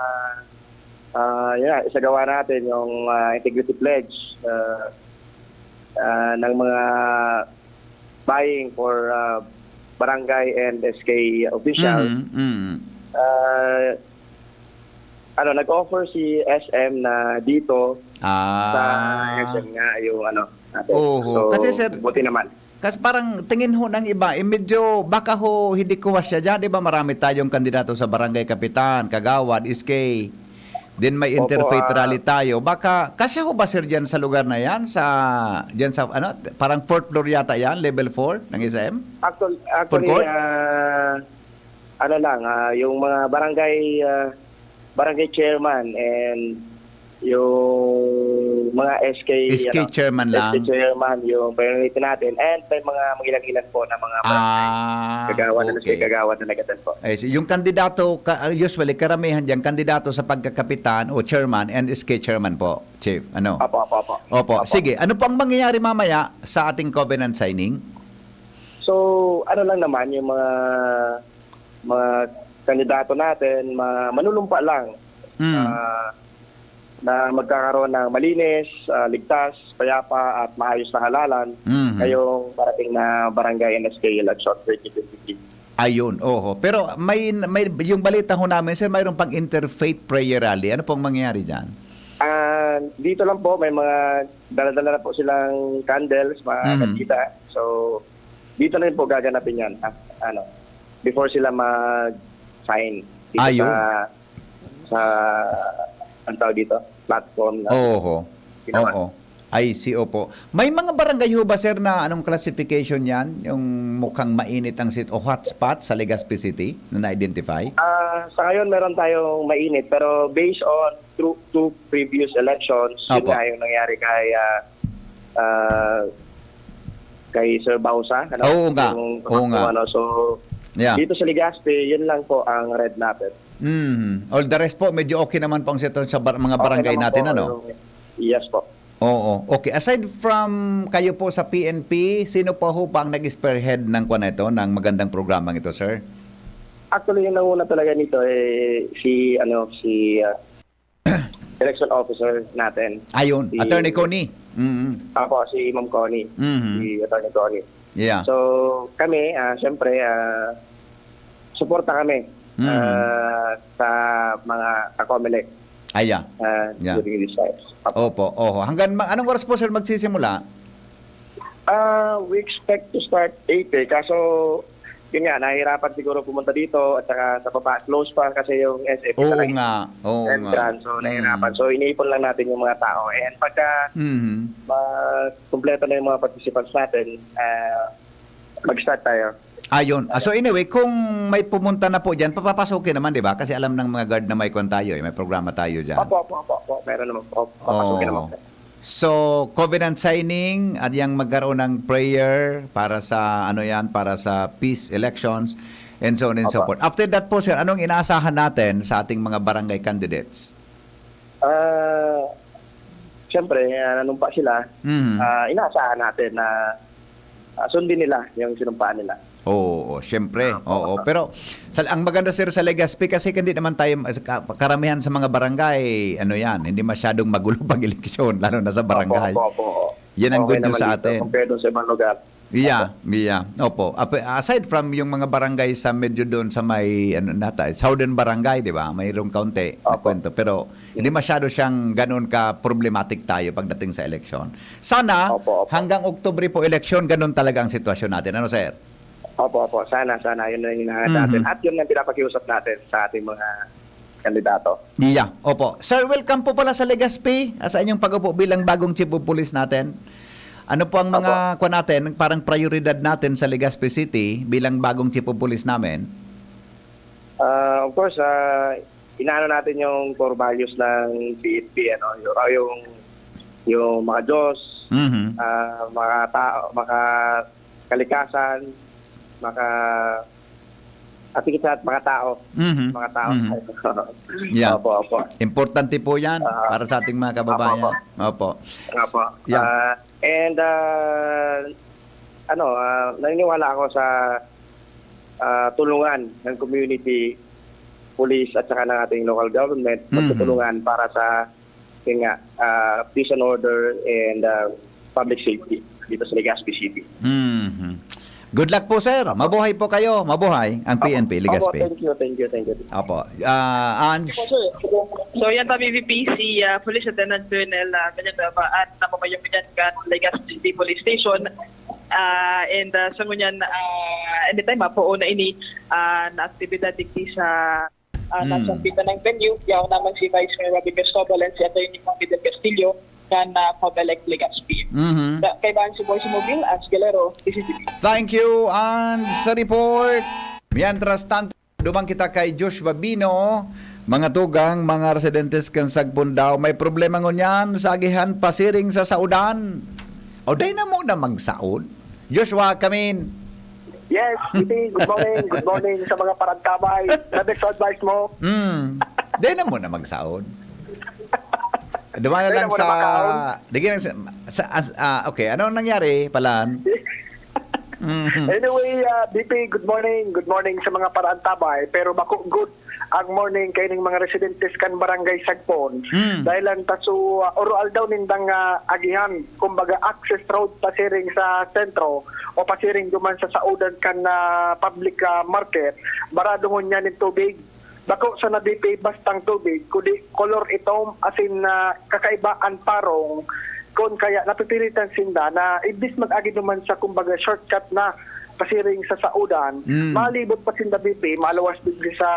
isagawa natin yung integrity pledge ng mga buying for barangay and SK officials. Nag-offer si SM na dito sa SM nga yung natin. So, kasi sir, buti naman. Kasi parang tingin ho ng iba, medyo baka ho hindi kuwas siya dyan, di ba marami tayong kandidato sa barangay kapitan, kagawad, SK. Then may interfaith rally tayo. Baka kasya ho ba sir diyan sa lugar na yan diyan sa ano parang 4th floor yata yan, level 4 ng SM? Actually, court? ano lang, yung mga barangay chairman and yung mga SK chairman lang. SK chairman yung priority natin, and may mga ilan-ilan po na mga kagawa na nagatan po. Yung kandidato usually karamihan diyan kandidato sa pagkakapitan o chairman and SK chairman po, chief. Ano? Opo. Sige, ano pang mangyayari mamaya sa ating covenant signing? So, ano lang naman yung mga kandidato natin, manunumpa lang. Na magkakaroon ng malinis, ligtas, payapa at maayos na halalan ngayong parating na barangay NSK election 2023. Ayun, oho. Pero may yung balita ho namin, sir, mayroon pang interfaith prayer rally. Ano pong mangyayari diyan? Dito lang po, may mga dala-dala na po silang candles, mga kandita. So, dito na rin po gaganapin yan. Before sila mag-sign dito sa ang tawag dito, platform na. Oo. I see, opo. May mga barangay ho ba, sir, na anong classification yan? Yung mukhang mainit ang o hotspot sa Legazpi City na na-identify? Sa ngayon, meron tayong mainit. Pero based on two previous elections, yun nga yung nangyari kay Sir Bausa. Oo nga. So, dito sa Legazpi, yun lang po ang red natin. All the rest po, medyo okay naman po ang sitwasyon sa mga barangay natin, po, ano? Yes po. Oo. Okay. Aside from kayo po sa PNP, sino po ho pa ang nag-spearhead ng ng magandang programang ito, sir? Actually, yung nanguna talaga nito si election officer natin. Ayun, Attorney Connie. Apo, si Ma'am Connie. Si Attorney Connie. Yeah. So, kami, siyempre, suporta kami sa mga kakomelek. During this time. Opo. Anong oras po, sir, magsisimula? We expect to start 8 kaso yun nga, nahihirapan siguro pumunta dito at saka sa baba, close pa kasi yung SF. Oo nga. So, nahihirapan. So, iniipon lang natin yung mga tao. And pagka kumpleto na yung mga participants natin, mag-start tayo. Ayun. So anyway, kung may pumunta na po dyan, papapasokin naman, di ba? Kasi alam ng mga guard na may tayo, may programa tayo dyan. Opo. Meron naman po. Papasokin naman po. So, covenant signing at yung magkaroon ng prayer para sa para sa peace elections and so on and so forth. After that po, sir, anong inaasahan natin sa ating mga barangay candidates? Siyempre, nanumpa sila. Inaasahan natin na sundin nila yung sinumpaan nila. Oo, syempre. Oo. Pero ang maganda, sir, sa Legazpi kasi hindi naman tayo karamihan sa mga barangay, hindi masyadong magulo pag eleksyon, lalo na sa barangay. Yan ang good news sa atin. Compared sa ibang lugar. Yeah. Opo. Aside from yung mga barangay sa medyo doon sa may Southern Barangay, di ba? Mayroong kaunti na kwento. Pero hindi masyado siyang ganoon ka problematic tayo pagdating sa eleksyon. Sana hanggang Oktubre po eleksyon, ganoon talaga ang sitwasyon natin. Ano, sir? Opo. Sana. Yun na yung hinahanap natin. At yun ang pinapakiusap natin sa ating mga kandidato. Yeah. Opo. Sir, welcome po pala sa Legazpi. Sa inyong pag-upo bilang bagong chief of police natin. Ano po ang mga natin, parang prioridad natin sa Legazpi City bilang bagong chief of police namin? Of course, inaano natin yung core values ng PNP, yung mga Diyos, mga tao, mga kalikasan, at mga tao. Mga tao. Yeah. Opo. Importante po yan para sa ating mga kababayan. Opo. Yeah. And naniniwala ako sa tulungan ng community, police at saka ng ating local government, magtutulungan para sa peace and order and public safety dito sa Legazpi City. Good luck po, sir. Mabuhay po kayo. Mabuhay ang PNP Legazpi. Thank you. Opo. Ange. So yan PVP, si Police Lieutenant Colonel Villanueva at napamayong pinyan Legazpi City Police Station. And sa ngunyan anytime po na ini na aktibidad digdi sa nasampitan ng venue. Yaw naman si Vice Mayor Robby Cristobal and si Atty. Juan Del Castillo na Comelec Legazpi. Kay Baan si Boyce Mobile, as Galero, PCTV. Thank you, and sa report. Mientras tanto, dumang kita kay Josh Babino, mga tugang, mga residentes kan Sagpon daw, may problema ngunyan sa agihan pasiring sa saudan. O day na muna magsaod. Joshua, kamin. Yes, Titi, good morning. Good morning sa mga parantabay. Sabi sa advice mo. Day na muna magsaod. Dumaan na Day lang na muna makaon. okay, ano nangyari, Palan? Anyway, BP, good morning. Good morning sa mga parantabay. Pero bako good ang morning kay ning mga residentes kan Barangay Sagpon. Dahil lang taso oral daw nindang agihan, kumbaga access road pasiring sa sentro o pasiring duman sa saudan kan public market. Barado niya ng tubig. Bako sa nabipi bastang tubig, kudi color itom asin kakaibaan parong kung kaya napipilitan sinda na ibis mag-agi naman sa kumbaga shortcut na pasiring sa saudan, malibot pa sinda BP, malawas bigli sa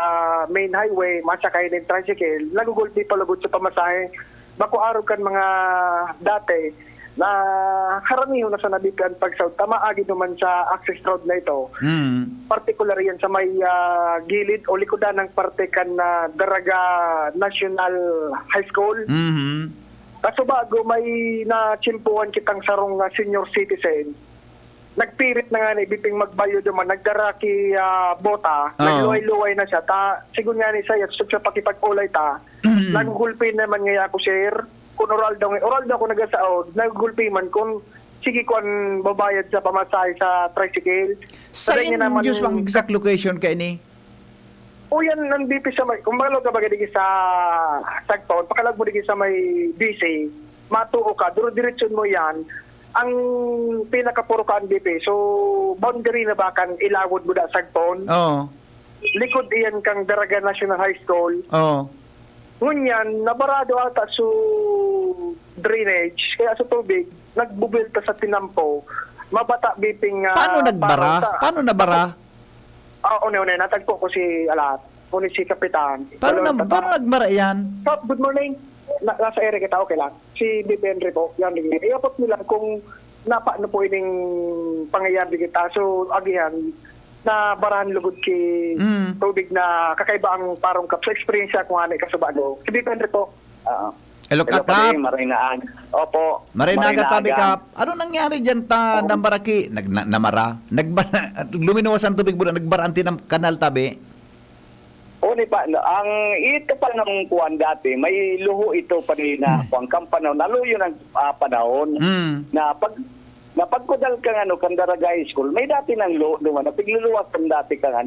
main highway, masakay ng tricycle, nagugulpi palugod sa pamasahe. Bako araw kan mga dati na karamiho na sa nabikan pagsaud, tamaagi naman sa access road na ito. Particular yan sa may gilid o likodan ng parte kan Daraga National High School. Kaso bago may nachimpuan kitang sarong senior citizen, nagpirit na nga ni Biping magbayo duman, nagdaraki bota, nagluway-luway na siya. Sigun nga ni siya, siya pakipag-ulay ta, nagugulpin naman nga ako sir, kung oral daw ko nagasaod, nagugulpin man kung sige ko ang babayad sa pamasahe sa tricycle. Sa Diyos ang exact location kay ni? O yan, ang BP sa may, kung malo ka baga digi sa Sagpon, pakalag mo digi sa may BC, matuo ka, duro-diretsyon mo yan, ang pinakapuro ka ang BP. So, boundary na ba kan ilawod mo da Sagpon? Oo. Likod iyan kang Daraga National High School. Oo. Ngunyan, nabarado ata sa drainage, kaya sa tubig, nagbubilta sa tinampo, mabata BP nga... Paano nagbara? Paano nabara? Una, natagpo ko si Alat, si Kapitan. Paano nagbara yan? Good morning. Nasa ere kita, okay lang. Si BP Henry po, yan. Iapot nila kung napaano po ining pangyayari kita. So, agihan, na barahan lugod ki tubig na kakaiba ang parong kap. Sa experience ko nga kasubado. Si BP Henry po. Hello, Kakap. Marinaan. Opo. Marinaga tabi Kap. Ano nangyari dyan nambaraki? Namara? Luminuwas ang tubig mo na nagbaranti ng kanal tabi? Ni pa, ang ito pa ng kuwan dati, may luho ito pa rin na kuwan kang panahon, naluyo ng panahon na pagkudal kang Daraga High School, may dati ng luho duman, napigluluwas kang dati kang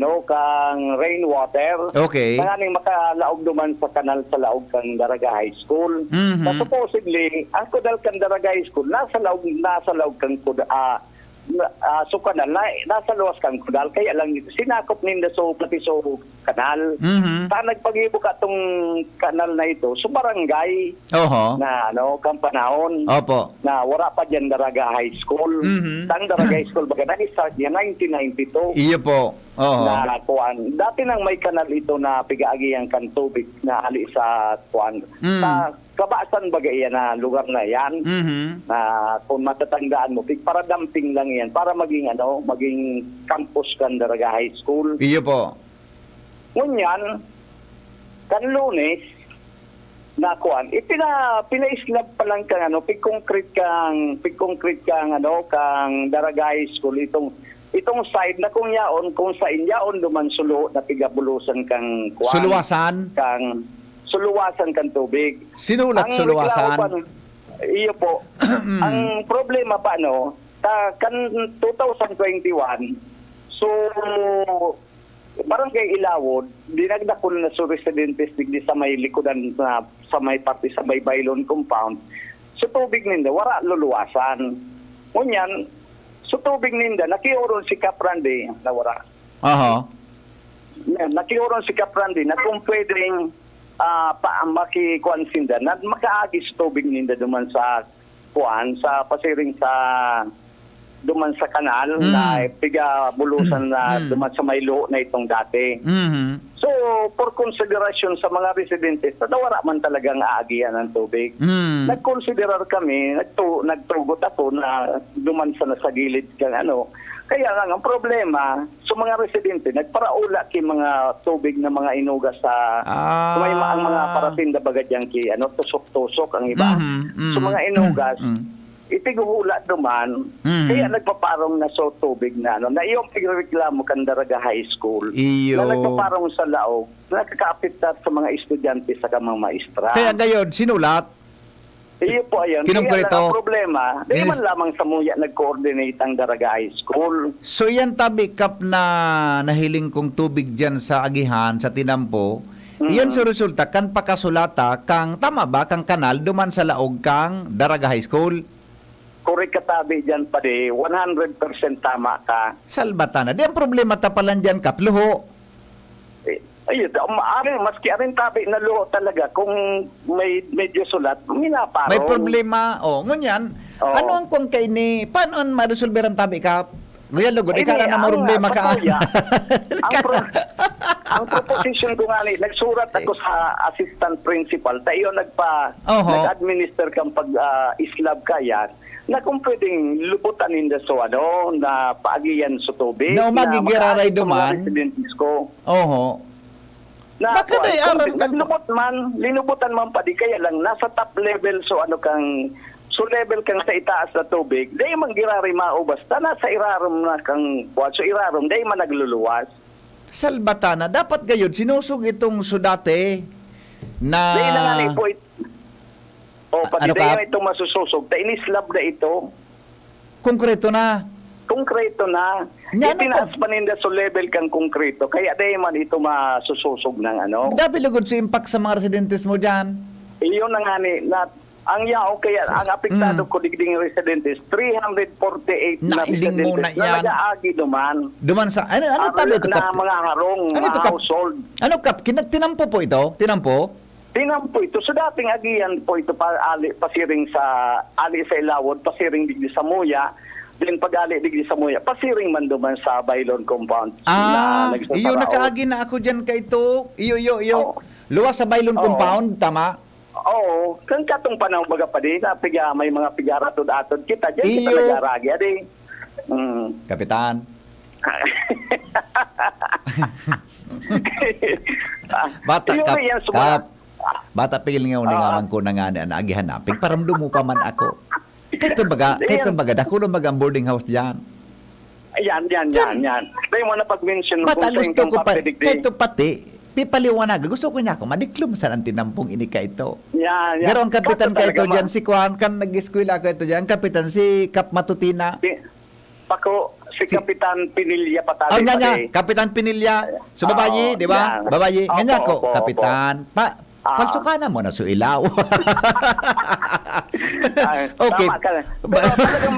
rainwater. Okay. Nanganing makalaog duman sa kanal sa laog kang Daraga High School. Supposedly, ang kudal kang Daraga High School, nasa laog kang so kanal, nasa luwas kang kudal, kaya lang sinakop ninda pati kanal. Saan nagpag-ibo ka itong kanal na ito? So barangay na kang panahon. Opo. Na wala pa dyan Daraga High School. Tang Daraga High School, baga na-start yan 1992. Iyo po. Na kuwan. Dati nang may kanal ito na pigaagi ang kan tubig na ali sa kuwan. Sa Kabasan baga yan na lugar na yan. Na kung matatandaan mo, para dumping lang yan, para maging campus kan Daraga High School. Iyo po. Ngunyan, kan Lunes, na kuan, pina-islab pa lang kang pig-concrete kang kang Daraga High School, itong side na kung sa inyaon duman sulo na pigabulusan kang kuan. Suluwasan? Suluwasan kang tubig. Sinulat suluwasan? Iyo po. Ang problema pa kan 2021, so Barangay Ilawod, dinagdakol na sa residentes digdi sa may likodan sa may parte sa may Baylon compound. Sa tubig ninda, wala luluwasan. Ngunyan, sa tubig ninda, nakiuron si Kaprandi na wala. Nakiuron si Kaprandi na kung pwedeng makikuan sinda na makaagis tubig ninda duman sa kuan, sa pasiring sa duman sa kanal na piga bulusan na duman sa Maylo na itong dati. So, for consideration sa mga residentes, wala man talagang aagian ng tubig. Nagkonsiderar kami, nagtugot ako na duman sa gilid kang ano. Kaya nga, ang problema, sa mga residente, nagparaula ki mga tubig na mga inuga sa may ang mga paratinda bagadyang ki, tusok-tusok ang iba. So mga inugas, itiguhula duman, kaya nagpaparong na so tubig na na iyong pigreklamo kan Daraga High School Iyo. na nagpaparong sa laog, nakakaapit sa mga estudyante sa mga maestra. Kaya ngayon, sinulat. Iyo po ayun. Kaya Kinongkrito. lang ang problema, di Yes. man lamang sa muya nag-coordinate ang Daraga High School. So yan tabi kap na nahiling kong tubig dyan sa agihan, sa Tinampo, iyon sa resulta, kan pakasulata, kang tama ba, kang kanal, duman sa laog kang Daraga High School? Correct katabi dyan pa di, 100% tama ka. Salbatana. Di ang problema tapalan dyan kap, luho. Ayun, maski arin tabi na luho talaga, kung may medyo sulat, minaparong. May problema. Ngunyan, ano ang kung kay ni, paano ang ma-resolve ang tabi kap? Ngayon, lugod, ikaw na problema ka. Ang proposition ko nga nagsurat ako sa assistant principal, tayo nag-administer kang pag-islab kaya, na kung pwedeng lubutan ninda so na paagiyan sa tubig. Na magigiraray duman. Ko. Na baka day linubutan man pa di kaya lang nasa top level so level kang sa itaas na tubig, day man girari mao basta nasa irarom na kang so irarom day man nagluluwas. Salbatana, dapat gayud sinusog itong sudate na day na nga po pati ano day na itong masususog, ta inislab na ito. Konkreto na. Itinaas pa ninda so level kang konkreto. Kaya day man ito masususog ng Dapat lugod sa impact sa mga residentes mo dyan. Iyon na nga ang yao kaya ang apektado ko digding residentes 348 na residentes na nag-aagi duman sa ano tabi ito na mga harong mga household. Ano kap tinampo po ito? Tinampo ito. So dating agian po ito pasiring sa ali sa Ilawod, pasiring digdi sa Muya. Din pag-ali digdi sa Muya, pasiring man duman sa Bailon Compound. Iyo nakaagi na ako dyan kay ito. Iyo. Luwas sa Bailon Compound, tama? Oo. Kung katong panahon baga pa din, may mga pigaratod-atod kita. Diyan kita nag-aragi. Kapitan. Bata pigil nga uling amang ko na nga na agihanapin. Paramdum mo pa man ako. Kahit baga, dako na ang boarding house dyan. Yan. Dahil mo na pag-mention Bata, gusto ko pa, kahit pati, pipaliwanag. Gusto ko niya ako, madiklum sa ang tinampong inika ito. Yan. Pero ang kapitan ka ito dyan, si Kwan, kan nag-eskwela ka ito dyan, kapitan si Kap Matutina. Si Kapitan Pinilya patali Kapitan Pinilya. So, babayi, di ba? Babayi. Ganyan ko, kapitan. Palsukanan mo na so ilaw. Okay. Tama ka. Pero talagang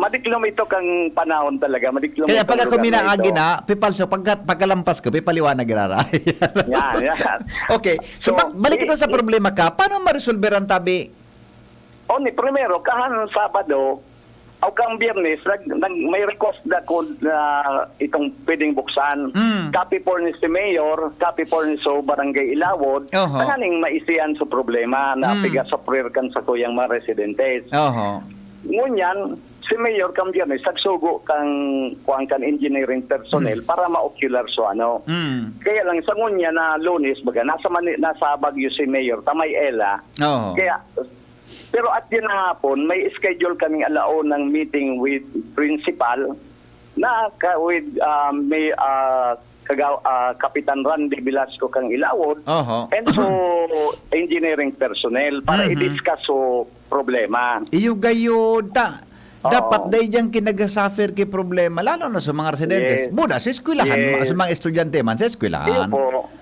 madiklom ito kang panahon talaga. Kaya pag ako minaagi na, pipalso, pagkalampas ko, pipaliwanag raray. Yan. Okay. So, balik ito sa problema ka. Paano ma-resolve ang tabi? Primero, kahan Sabado, o kang Biyernes, may request na ko na itong pwedeng buksan. Copy for ni si Mayor, copy for ni so Barangay Ilawod, tanganing maisiyan sa problema na piga sa prayer kan sa kuyang mga residentes. Ngunyan, si Mayor kang Biyernes, sagsugo kang engineering personnel para ma-ocular so Kaya lang sa ngunya na Lunes, baga, nasa Baguio si Mayor, Tamay Ella. Kaya pero at yun hapon, may schedule kaming alaon ng meeting with principal na with Kapitan Randy Velasco kang Ilawod and so engineering personnel para i-discuss so problema. Iyo gayod dapat day diyang kinagasuffer ki problema lalo na sa mga residentes. Buda sa eskwelahan, sa mga estudyante man sa eskwelahan.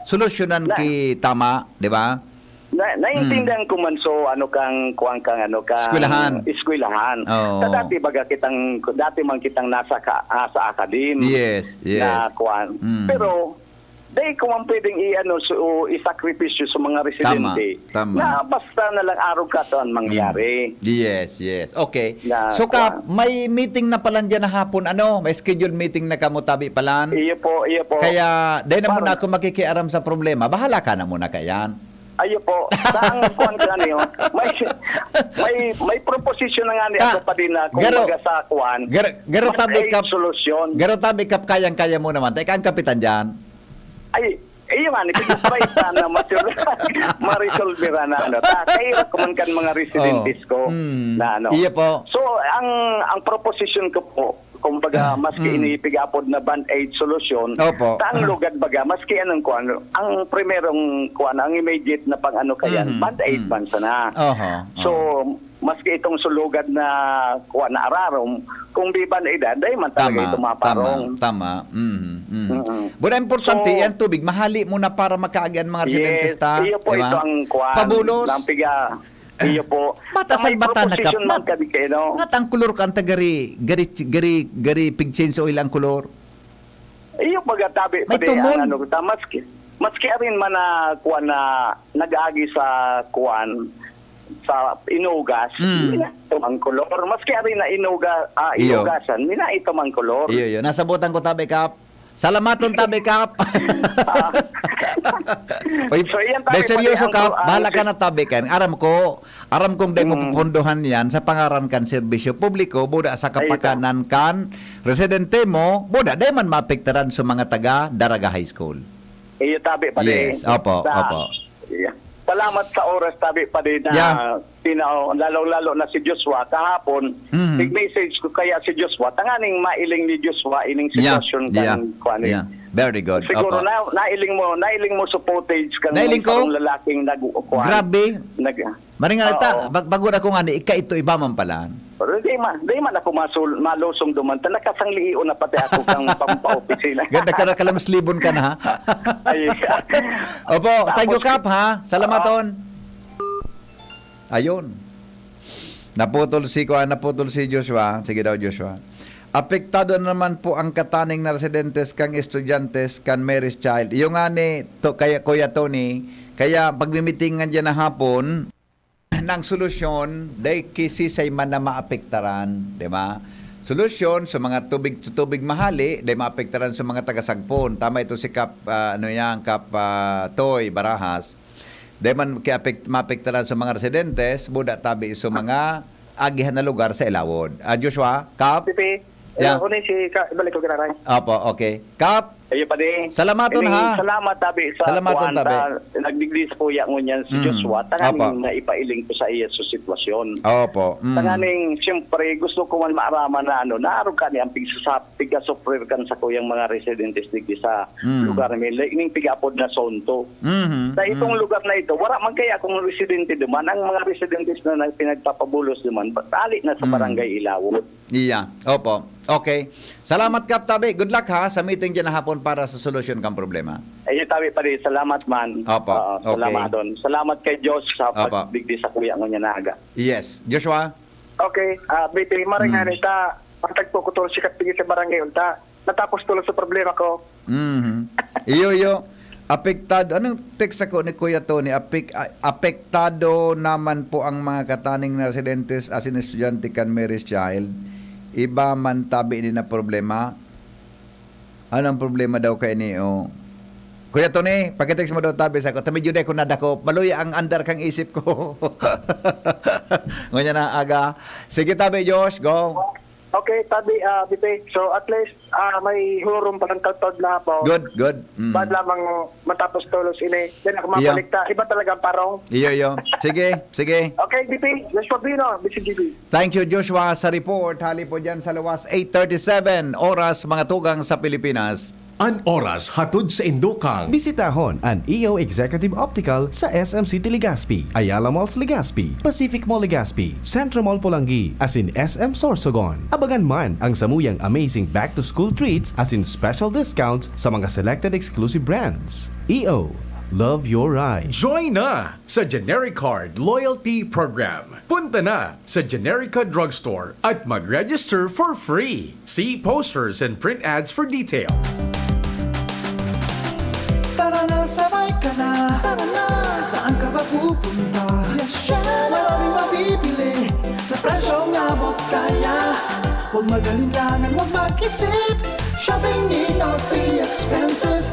Solusyonan ki tama, di ba? Naintindihan ko man so eskwelahan. Sa dati man kitang nasa academy. Yes. Na kuan. Pero dahil kung ang pwedeng isakripisyo sa mga residente, Tama. na basta na lang araw ka ito ang mangyari. Yes. Okay. Na, So Kap, may meeting na pala dyan na hapon, may scheduled meeting na kamutabi palan. Iyo po. Kaya, dahil na muna ako makikiaram sa problema, bahala ka na muna kayan. Ayo po, saan kuan ka niyo? May proposition na nga ni ako pa din na kung baga sa kuan. Garo tabi Kap, solusyon. Garo tabi Kap, kayang-kaya mo naman. Teka, ang kapitan dyan. Ay, iyo nga, pag-try na ma-resolve na kaya kuman kan mga residentes ko na Iya po. So, ang proposition ko po, kumbaga, maski inipigapod na band-aid solusyon, Opo. taang lugad baga, maski anong kuan, ang primerong kuan, ang immediate na pang kayan, band-aid man sana. So, maski itong sulugad na kuan na ararom, kung di band-aid, dahil man talaga ito maparong. Tama. Pero importante, yan tubig, mahali muna para makaagian mga residentes ta. Iyo po, diba? ito ang kuan. Pabulos. Lampiga. Iyo po. Batasal bata na Kap. No? Ang kulor ka ang tagari, gari pig-change oil ang kulor. Iyo pagkatabi May tumon. Maski arin man na kuan na nag-agi sa kuan sa inugas, ito ang kolor. Maski arin na inugasan, ito ang kolor. Iyo. Nasabutan ko tabi Kap. Salamaton tabi Kap. So, yan tabi, seryoso pati Kap, bahala ka na tabi kan. Aram kong di mo pupunduhan yan sa pangaran kan serbisyo publiko, buda sa kapakanan kan, residente mo, buda, di man maapektaran sa mga taga Daraga High School. Iyo tabi pa din. Yes, opo. Yeah. Salamat sa oras tabi pa din na lalo-lalo na si Joshua kahapon. Nag-message ko kaya si Joshua tanganing mailing ni Joshua ining sitwasyon kan kuan. Very good. Siguro nailing mo sa footage kan lalaking nag-ukuan. Grabe. Maringan ta, bago na ko nga ni ito iba man pala. Pero di man ako malusong dumanta. Nakasangliio na pati ako kang pampaopisina. Ganda ka na kalamas-libon ka na, ha? Opo, thank you, Kap, ha? Salamaton. Ayun. Naputol si Joshua. Sige daw, Joshua. Apektado naman po ang kataning na residentes kang estudyantes kan Mary's Child. Yung nga ni Kuya Tony, kaya pagmimitingan dyan na hapon, ng solusyon dahil kisisay man na maapektaran, di ba? Solusyon sa mga tubig mahali dahil maapektaran sa mga tagasagpon. Tama ito si Kap Toy Barajas. Dahil man maapektaran sa mga residentes, buda tabi sa mga agihan na lugar sa Ilawod. Joshua, Kap? Balik ko ganaray. Opo, okay. Kap? Ayo pa din. Salamaton ha. Salamat tabi sa kuan nagdigdi sa kuya ngunyan si Joshua. Tanganing na ipailing ko sa iya sa sitwasyon. Opo. Tanganing siyempre gusto ko man maaraman na naarog ka ni ang pigasuprir kan sa kuyang mga residentes digdi sa lugar nila. Ining pigapod na sonto. Sa itong lugar na ito, wala man kaya kung residente duman, ang mga residentes na pinagpapabulos duman, tali na sa barangay Ilawod. Iya. Opo. Okay. Salamat Kap Tabi. Good luck ha sa meeting dyan na hapon para sa solusyon kang problema. Ay, Tabi pa rin. Salamat man. Opo. Salamat doon. Salamat kay Diyos sa pagdigdi sa kuya ng naga. Yes. Joshua? Okay. Biti, maringan ita. Pagtagpo ko to sikat pigi sa barangay unta. Natapos tulo sa problema ko. Iyo. Apektado. Anong text ako ni Kuya Tony? Apektado naman po ang mga kataning na residentes as in estudyante kan Mary's Child. Iba man tabi din na problema. Anong problema daw kay ni Kuya Tony, pagka-text mo daw tabi sa ko, medyo day ko nadako, maluya ang andar kang isip ko. Ngunyan na aga. Sige tabi, Josh, go. Okay, tabi, Bipe. So at least may hurom pa ng tatod na po. Good. Bad lamang matapos tulos ini. Then ako mapalikta. Iba talaga ang parong. Iyo. Sige. Okay, Bipe. Joshua Bino, BCGB. Thank you, Joshua, sa report. Hali po dyan sa Luwas. 8:37 oras, mga tugang sa Pilipinas. An oras hatod sa Indokang. Bisitahon ang EO Executive Optical sa SM City Legazpi, Ayala Malls Legazpi, Pacific Mall Legazpi, Centro Mall Pulangi, as in SM Sorsogon. Abagan man ang samuyang amazing back-to-school treats as in special discounts sa mga selected exclusive brands. EO, love your ride. Join na sa GeneriCard Loyalty Program. Punta na sa Generica Drugstore at mag-register for free. See posters and print ads for details. Tara na, sabay ka na. Tara na, saan ka ba pupunta? Maraming mabibili sa presyong abot kaya. Huwag magalinlangan, huwag mag-isip. Shopping need not be expensive.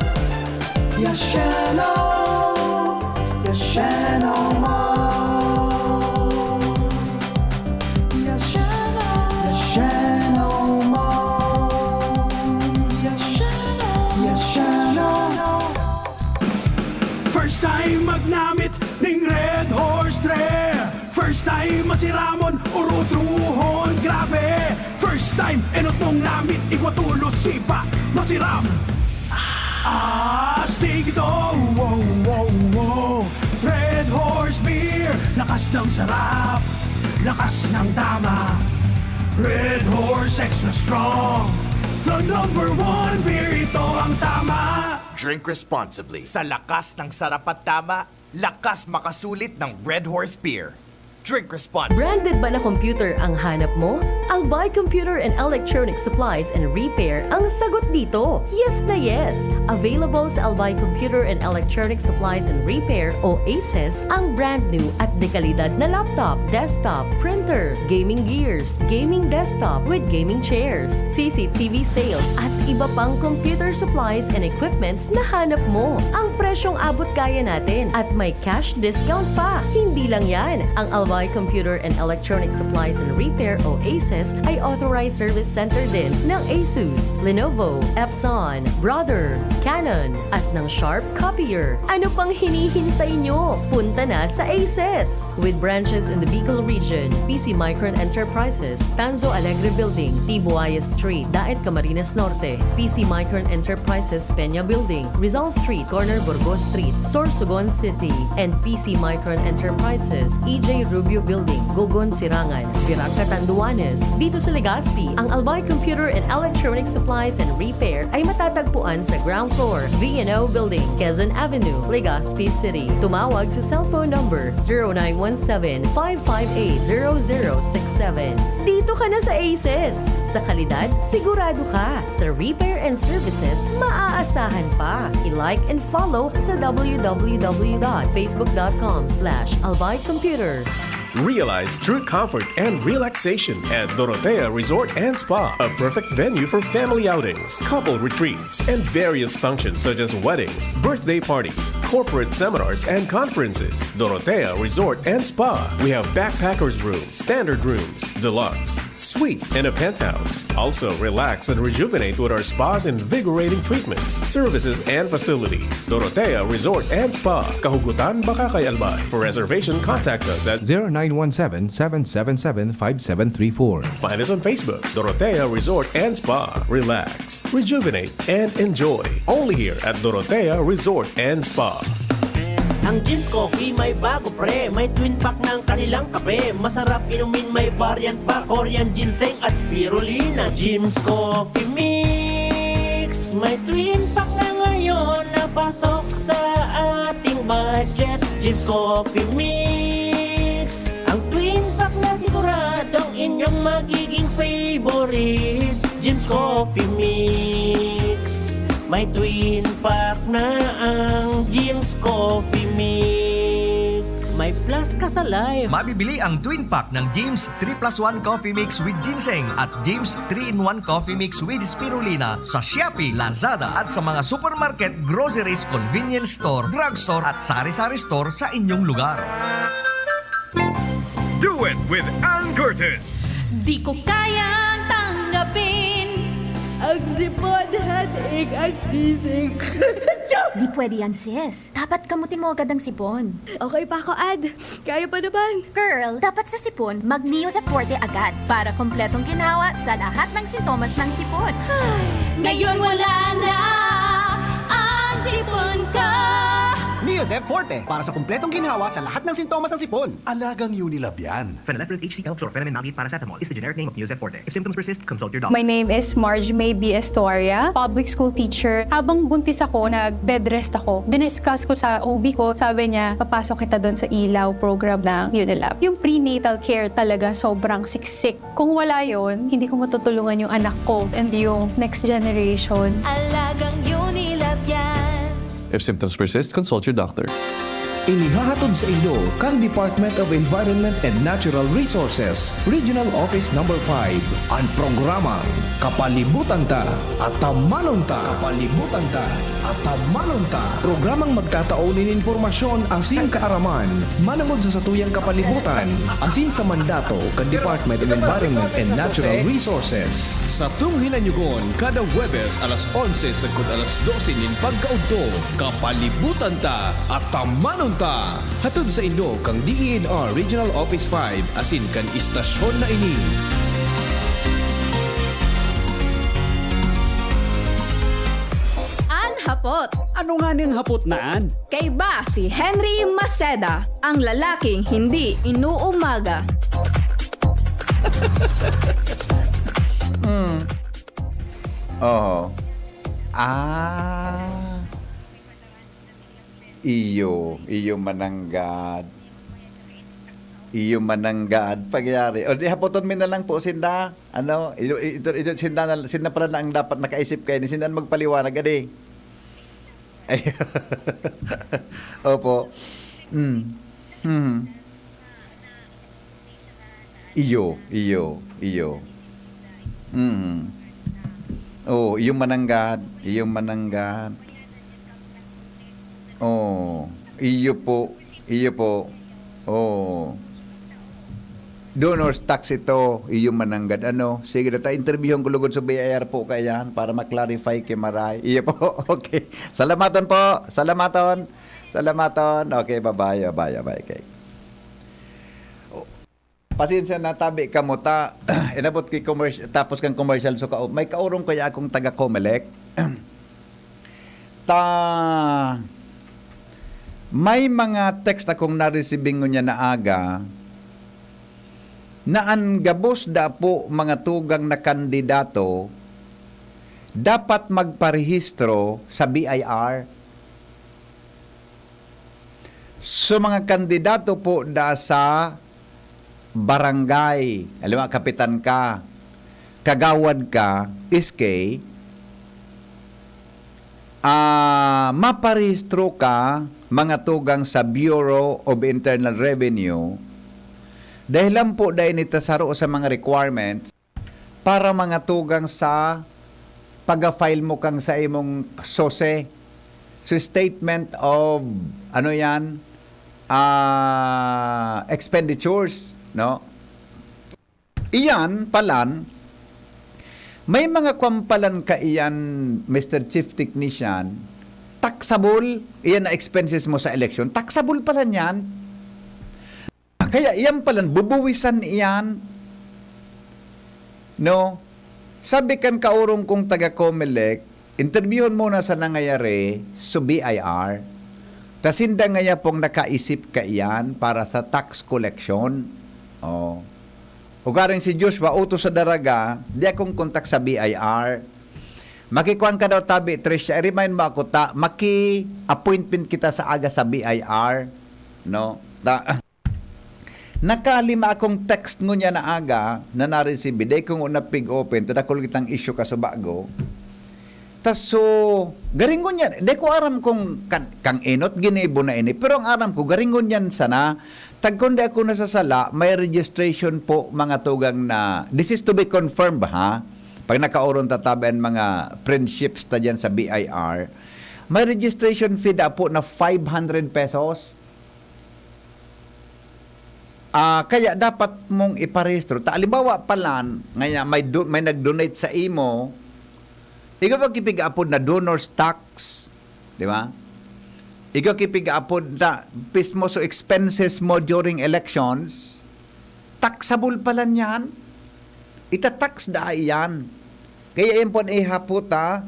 Yashano Mall. Yashano Mall. Yashano. First time magnamit ning Red Horse Dre. First time masiramon urutruhon grabe. First time enot nung namit igwatulo sipa masiram. Astig ito, wow, wow, wow. Red Horse Beer, lakas ng sarap, lakas ng tama. Red Horse Extra Strong, the #1 beer, ito ang tama. Drink responsibly. Sa lakas ng sarap at tama, lakas makasulit ng Red Horse Beer. Drink responsibly. Branded ba na computer ang hanap mo? Albay Computer and Electronic Supplies and Repair ang sagot dito. Yes na yes! Available sa Albay Computer and Electronic Supplies and Repair o ACES ang brand new at dekalidad na laptop, desktop, printer, gaming gears, gaming desktop with gaming chairs, CCTV sales at iba pang computer supplies and equipments na hanap mo. Ang presyong abot kaya natin at may cash discount pa. Hindi lang yan. Ang Albay Computer and Electronic Supplies and Repair o ACES ay authorized service center din ng ASUS, Lenovo, Epson, Brother, Canon at ng Sharp Copier. Ano pang hinihintay nyo? Punta na sa ACES! With branches in the Bicol region, PC Micron Enterprises, Tanzo Alegre Building, Tibuaya Street, Daet Camarines Norte, PC Micron Enterprises, Peña Building, Rizal Street, Corner Burgos Street, Sorsogon City, and PC Micron Enterprises, EJ Rubio Building, Gogon Sirangan, Virac Catanduanes. Dito sa Legazpi, ang Albay Computer and Electronic Supplies and Repair ay matatagpuan sa ground floor, V&O Building, Quezon Avenue, Legazpi City. Tumawag sa cellphone number 0917-558-0067. Dito ka na sa ACES. Sa kalidad, sigurado ka. Sa repair and services, maaasahan pa. I-like and follow sa www.facebook.com/albaycomputer. Realize true comfort and relaxation at Dorotea Resort and Spa, a perfect venue for family outings, couple retreats, and various functions such as weddings, birthday parties, corporate seminars, and conferences. Dorotea Resort and Spa. We have backpackers rooms, standard rooms, deluxe, suite, and a penthouse. Also, relax and rejuvenate with our spas and invigorating treatments, services, and facilities. Dorotea Resort and Spa, Kahugutan, Bakakay, Albay. For reservation, contact us at 0917-777-5734. Find us on Facebook, Dorotea Resort and Spa. Relax, rejuvenate, and enjoy. Only here at Dorotea Resort and Spa. Ang Jim's Coffee may bago pre, may twin pack ng kanilang kape. Masarap inumin, may variant pa, Korean ginseng at spirulina. Jim's Coffee Mix, may twin pack na ngayon na pasok sa ating budget. Jim's Coffee Mix, ang twin pack na siguradong inyong magiging favorite. Jim's Coffee Mix, may twin pack na ang Jim's Coffee Mix. May plus ka sa life. Mabibili ang twin pack ng James 3+1 Coffee Mix with Ginseng at James 3-in-1 Coffee Mix with Spirulina sa Shopee, Lazada at sa mga supermarket, groceries, convenience store, drugstore at sari-sari store sa inyong lugar. Do it with Ann Curtis. Di ko kayang tanggapin ang sipon, headache, at sneezing. Di pwede yan, sis. Dapat kamutin mo agad ang sipon. Okay pa ako, Ad. Kaya pa naman. Girl, dapat sa sipon, mag-Neosep Forte agad para kompletong ginawa sa lahat ng sintomas ng sipon. Ngayon wala na ang sipon ko. Neosep Forte para sa kumpletong ginhawa sa lahat ng sintomas ng sipon. Alagang Unilab yan. Phenylephrine HCl chlorpheniramine maleate paracetamol is the generic name of Neosep Forte. If symptoms persist, consult your doctor. My name is Marge May B. Estoria, public school teacher. Habang buntis ako, nag-bed rest ako. Diniscuss ko sa OB ko, sabi niya, papasok kita doon sa ilaw program ng Unilab. Yung prenatal care talaga sobrang siksik. Kung wala yon, hindi ko matutulungan yung anak ko and yung next generation. Alagang Unilab yan. If symptoms persist, consult your doctor. Inihahatod sa inyo kang Department of Environment and Natural Resources, Regional Office No. 5, ang programang Kapalibutan Ta at Tamanon Ta. Kapalibutan Ta at Tamanon Ta. Programang magtataunin informasyon asin kaaraman, manangod sa satuyang kapalibutan, asin sa mandato kan Department of Environment and Natural Resources. Sa tunghinanyugon, kada Huwebes alas 11 sagkod alas 12 nin pagkaudto, Kapalibutan Ta at Tamanon Ta. Hatod sa inyo kang DENR Regional Office 5 asin kan istasyon na ini. Hapot. Ano nga niyang hapot naan? Kay ba si Henry Maceda, ang lalaking hindi inuumaga. Oo. Iyo mananggad. Iyo mananggad pagyari. O di hapoton mi na lang po sinda. Ano, ito sinda pala na ang dapat nakaisip kayo ni sinda magpaliwanag adi. Ay. Opo. Iyo. Oh, iyong mananggad. Oh, iyo po. Oh. Donor's tax ito, iyong mananggad. Ano? Sige, data interviewin ko lugod sa BIR po kayan para maklarify kay Maray. Iyo po. Okay. Salamaton po. Salamaton. Okay, bye-bye. Okay. Pasensya na tabi ka mo ta. Inabot kay commercial, tapos kang commercial so may kaurong kaya akong taga Comelec. May mga text akong na-receiving niya na aga na ang gabos da po mga tugang na kandidato dapat magparehistro sa BIR. So mga kandidato po da sa barangay, alam mo, kapitan ka, kagawad ka, iskay, maparehistro ka mga tugang sa Bureau of Internal Revenue dahil lang po dahil nitasaro sa mga requirements para mga tugang sa pag-file mo kang sa imong SOSE. So statement of expenditures, no? Iyan palan may mga kwampalan ka iyan, Mr. Chief Technician, taxable, iyan na expenses mo sa election, taxable pala niyan. Kaya iyan pala, bubuwisan iyan. No? Sabi kan kaurong kong taga Comelec, interviewon mo na sa nangyayari sa BIR, tas hindi ngaya pong nakaisip ka iyan para sa tax collection. Oh. Ugaring si Joshua, utos sa daraga, di akong kontak sa BIR. Makikuan ka daw tabi, Tricia, remind mo ako, maki-appointment kita sa aga sa BIR. No? Nakalima akong text ngo niya na aga na na-receive. Day kong una pig open, tadakol kitang issue ka sa bago. Tas so, garingon yan. Day ko aram kong kang inot, ginibo na ini. Pero ang aram ko, garingon yan sana. Tagkundi ako nasasala, may registration po mga tugang na, this is to be confirmed ha? Pag nakauron tatabian mga friendships ta dyan sa BIR, may registration fee da po na 500 pesos. Kaya dapat mong iparehistro. Halimbawa palan, ngayon may nag-donate sa imo, ikaw pag-ipig-apod na donor's tax, di ba? Ikaw kipig-apod na pismo so expenses mo during elections, taxable pala niyan. Ita-tax da yan. Kaya yun po ihaputa,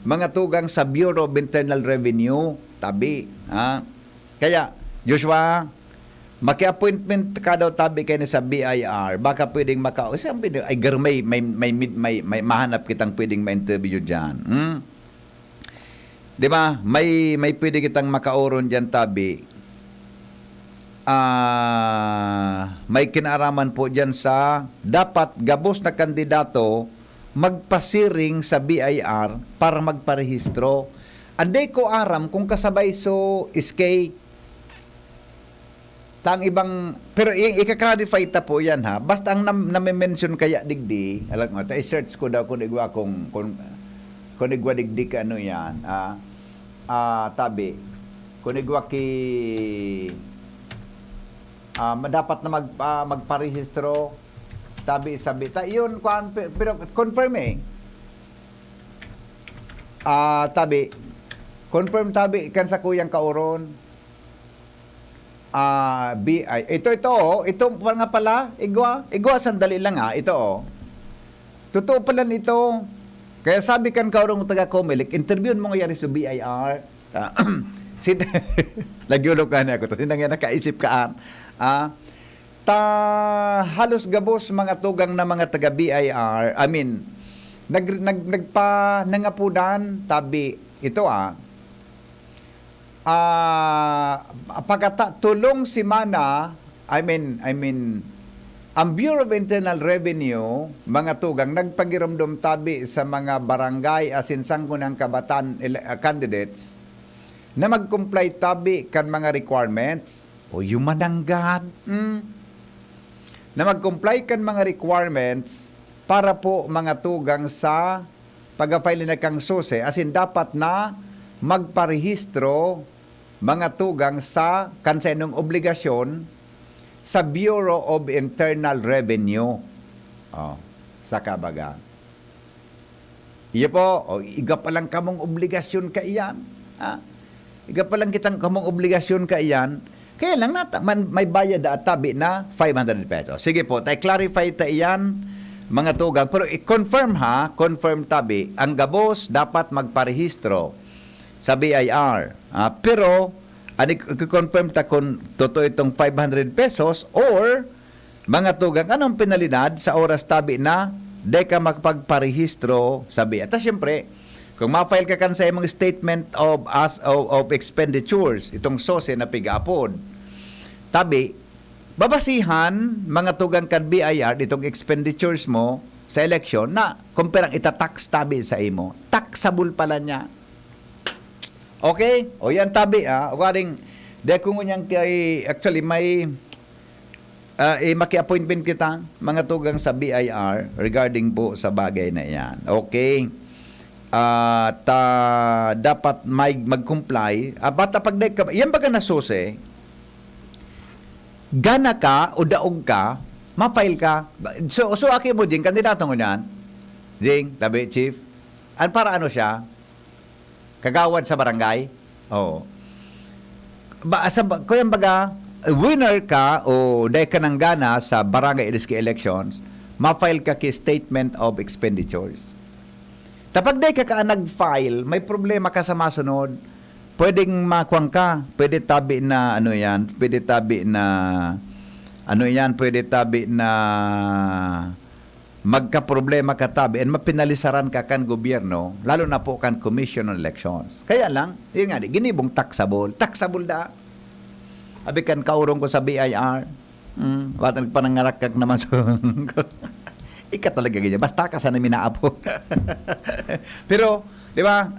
mga tugang sa Bureau of Internal Revenue, tabi. Kaya, Joshua, maki-appointment ka daw tabi kayo sa BIR, baka pwedeng ay garmay, may mahanap kitang pwedeng ma-interview dyan. Di ba? May pwede kitang makauron dyan tabi. May kinaraman po dyan sa dapat gabos na kandidato magpasiring sa BIR para magparehistro. Anday ko aram kung kasabay so iskay tang ibang, pero ika-clarify ta po yan ha. Basta ang nami-mention kaya digdi, alam mo, i-search ko daw kung igwa kung igwa digdi ka ano yan. Tabi, kung igwa ki dapat na magparehistro, tabi sabi ta yun pero confirm tabi confirm tabi kan sa kuyang kauron BI. Ito nga pala, igwa sandali lang ito Totoo pala nito. Kaya sabi kan kaurong taga Comelec, interviewin mo ngayari sa BIR. Lagyulog ka na ako. Hindi nga nakaisip ka. Halos gabos mga tugang na mga taga BIR, I mean, nangapudan, tabi, ito tulong si Mana, I mean, ang Bureau of Internal Revenue, mga tugang, nagpagiramdom tabi sa mga barangay asin sangkunang kabatan candidates na mag-comply tabi kan mga requirements o yung mananggad. Na mag-comply kan mga requirements para po mga tugang sa pag-file na kang suse, asin dapat na magparehistro mga tugang sa kansenong obligasyon sa Bureau of Internal Revenue. Sa kabaga. Iya po, iga pa lang kamong obligasyon ka iyan. Iga pa lang kitang kamong obligasyon ka iyan. Kaya lang may bayad at tabi na 500 pesos. Sige po, clarify ta iyan, mga tugang. Pero confirm tabi, ang gabos dapat magparehistro sa BIR. Pero, i-confirm ta kung totoo itong 500 pesos or mga tugang, anong penalidad sa oras tabi na di ka magpagparehistro sa BIR. At syempre, kung ma-file ka kan sa imong statement of expenditures, itong SOSE na pigapod, tabi, babasihan mga tugang kan BIR itong expenditures mo sa election na kung perang itatax tabi sa imo. Taxable pala niya. Okay? O yan tabi waring kung niyang actually may maki-appointment kita mga tugang sa BIR regarding po sa bagay na yan. Okay? Dapat mag-comply. Bata pag yan baga nasuse, gana ka o daog ka, ma-file ka. So aki mo, Jing, kandidato mo yan. Jing, tabi, chief. Para ano siya? Kagawad sa barangay? Oo. Kung baga, winner ka o dahil ka ng gana sa barangay elections, ma-file ka ki statement of expenditures. Tapag dahil ka nag-file, may problema ka sa masunod, pwedeng makuang ka, pwede tabi na pwede tabi na magka-problema ka tabi and mapinalisaran ka kan gobyerno, lalo na po kan Commission on Elections. Kaya lang, yun nga, ginibong taxable da. Abi kan kaurong ko sa BIR, watang panangarak kak naman so, ika talaga ganyan, basta ka sana minaapo. Pero, di ba,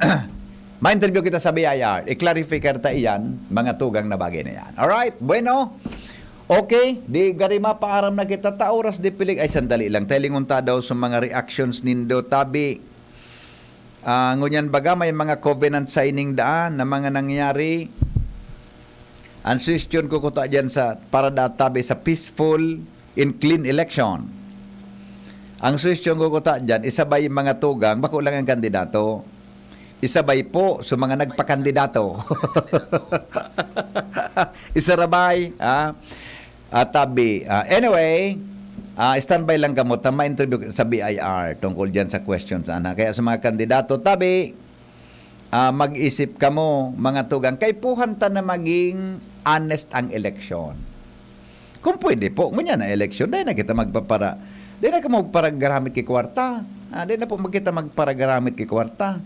ma-interview kita sa BIR, i-clarify ka iyan, mga tugang na bagay na yan. Alright, bueno. Okay, di garima paaram na kita oras di pilig ay sandali lang. Telingunta daw sa mga reactions nindo tabi. Ngunyan baga may mga covenant signing daan na mga nangyari. Ang suggestion ko kuta dyan para tabi sa peaceful and clean election. Ang suggestion ko kuta dyan, isabay mga tugang, bako lang ang kandidato. Isabay po sa mga nagpakandidato. Isarabay, tabi. Anyway, standby lang gamot na ma-interview sa BIR tungkol dyan sa questions. Kaya sa mga kandidato, tabi, mag-isip ka mo, mga tugang, kay puhanta na maging honest ang eleksyon. Kung pwede po, ngunyan na eleksyon, dahil na kita dahil na ka magparagaramit kay kwarta. Dahil na po kita magparagaramit kay kwarta.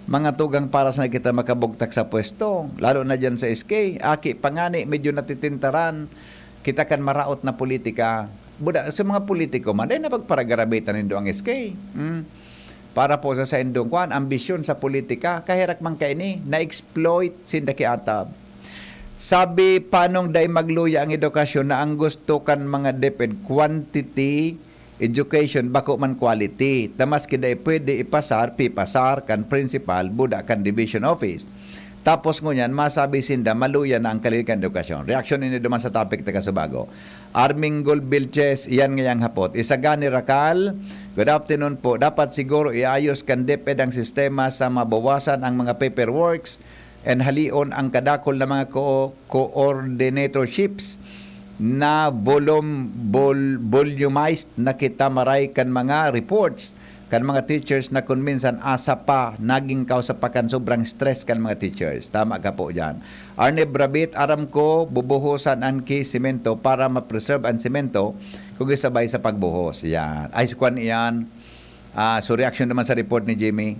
Mga tugang para sa kita makabugtak sa pwesto, lalo na dyan sa SK. Aki, pangani, medyo natitintaran, kita kan maraot na politika. Buda, sa mga politiko man, dahil na pagparagarabitan nindo ang SK. para po sa indong kwan, ambisyon sa politika, kahirak man kaini, na-exploit sindaki atab. Sabi, panong day magluya ang edukasyon na ang gusto kan mga DepEd quantity education bako man quality. Tamas kiday pwede ipasar, pipasar kan principal, buda kan division office. Tapos ngunyan, masabi sinda, maluya na ang kalilikan edukasyon. Reaksyon ini duman sa topic taga Subago. Armingol Vilches, iyan ngayang hapot. Isagani Rakal, good afternoon po. Dapat siguro iayos kan DepEd ang sistema sa mabawasan ang mga paperworks and halion ang kadakol na mga coordinatorships na volumized na kita maray kan mga reports kan mga teachers na kung minsan asa pa naging kausapakan sobrang stress kan mga teachers. Tama ka po dyan. Arne Brabit, aram ko bubuhusan ang simento para ma-preserve ang simento kung isabay sa pagbuhos. Yan. Ay, sukwan iyan. So reaction naman sa report ni Jimmy.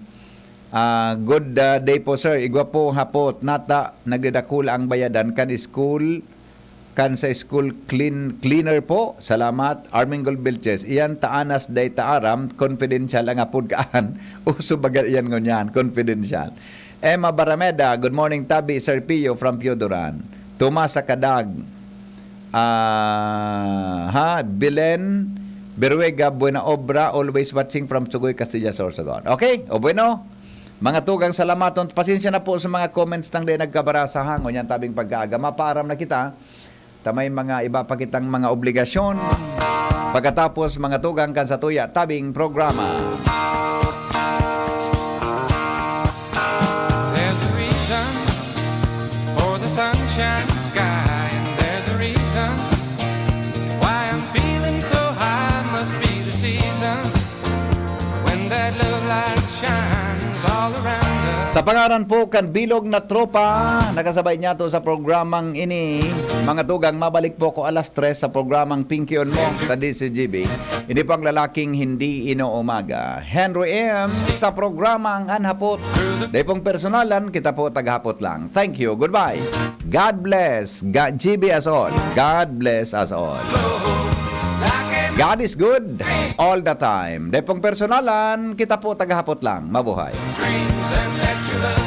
Good day po sir. Igwa po hapot. Nata, nagdadakula ang bayadan kan sa school cleaner po. Salamat. Armingol Vilches. Iyan taanas day taaram. Confidential ang apudkaan. Uso bagat iyan ngunyan. Confidential. Emma Barameda. Good morning Tabi. Sir Pio from Piodoran. Tomasa Kadag. Bilen Beruega. Buena obra. Always watching from Sugoy, Castilla, Sorsogon. Okay? O bueno. Mga tugang salamaton. Pasensya na po sa mga comments nang day nagkabara sa hangon. Yan tabing pagkaaga. Maparam na kita. Tamay mga iba pa kitang mga obligasyon. Pagkatapos mga tugang kan sa tuya tabing programa. There's a reason for the sunshine sky, and there's a reason why I'm feeling so high. Must be the season when that love light shines all around us. Sa pangaran po kan bilog na tropa, nakasabay niya to sa programang ini. Mga tugang, mabalik po ko alas 3 sa programang Pinky on Mo sa DCGB. Hindi pang lalaking hindi inuumaga. Henry M. sa programang Anhapot. Dahil pong personalan, kita po taghapot lang. Thank you. Goodbye. God bless. GB as all. God bless us all. God is good all the time. Dahil pong personalan, kita po taghapot lang. Mabuhay. Dreams and let your love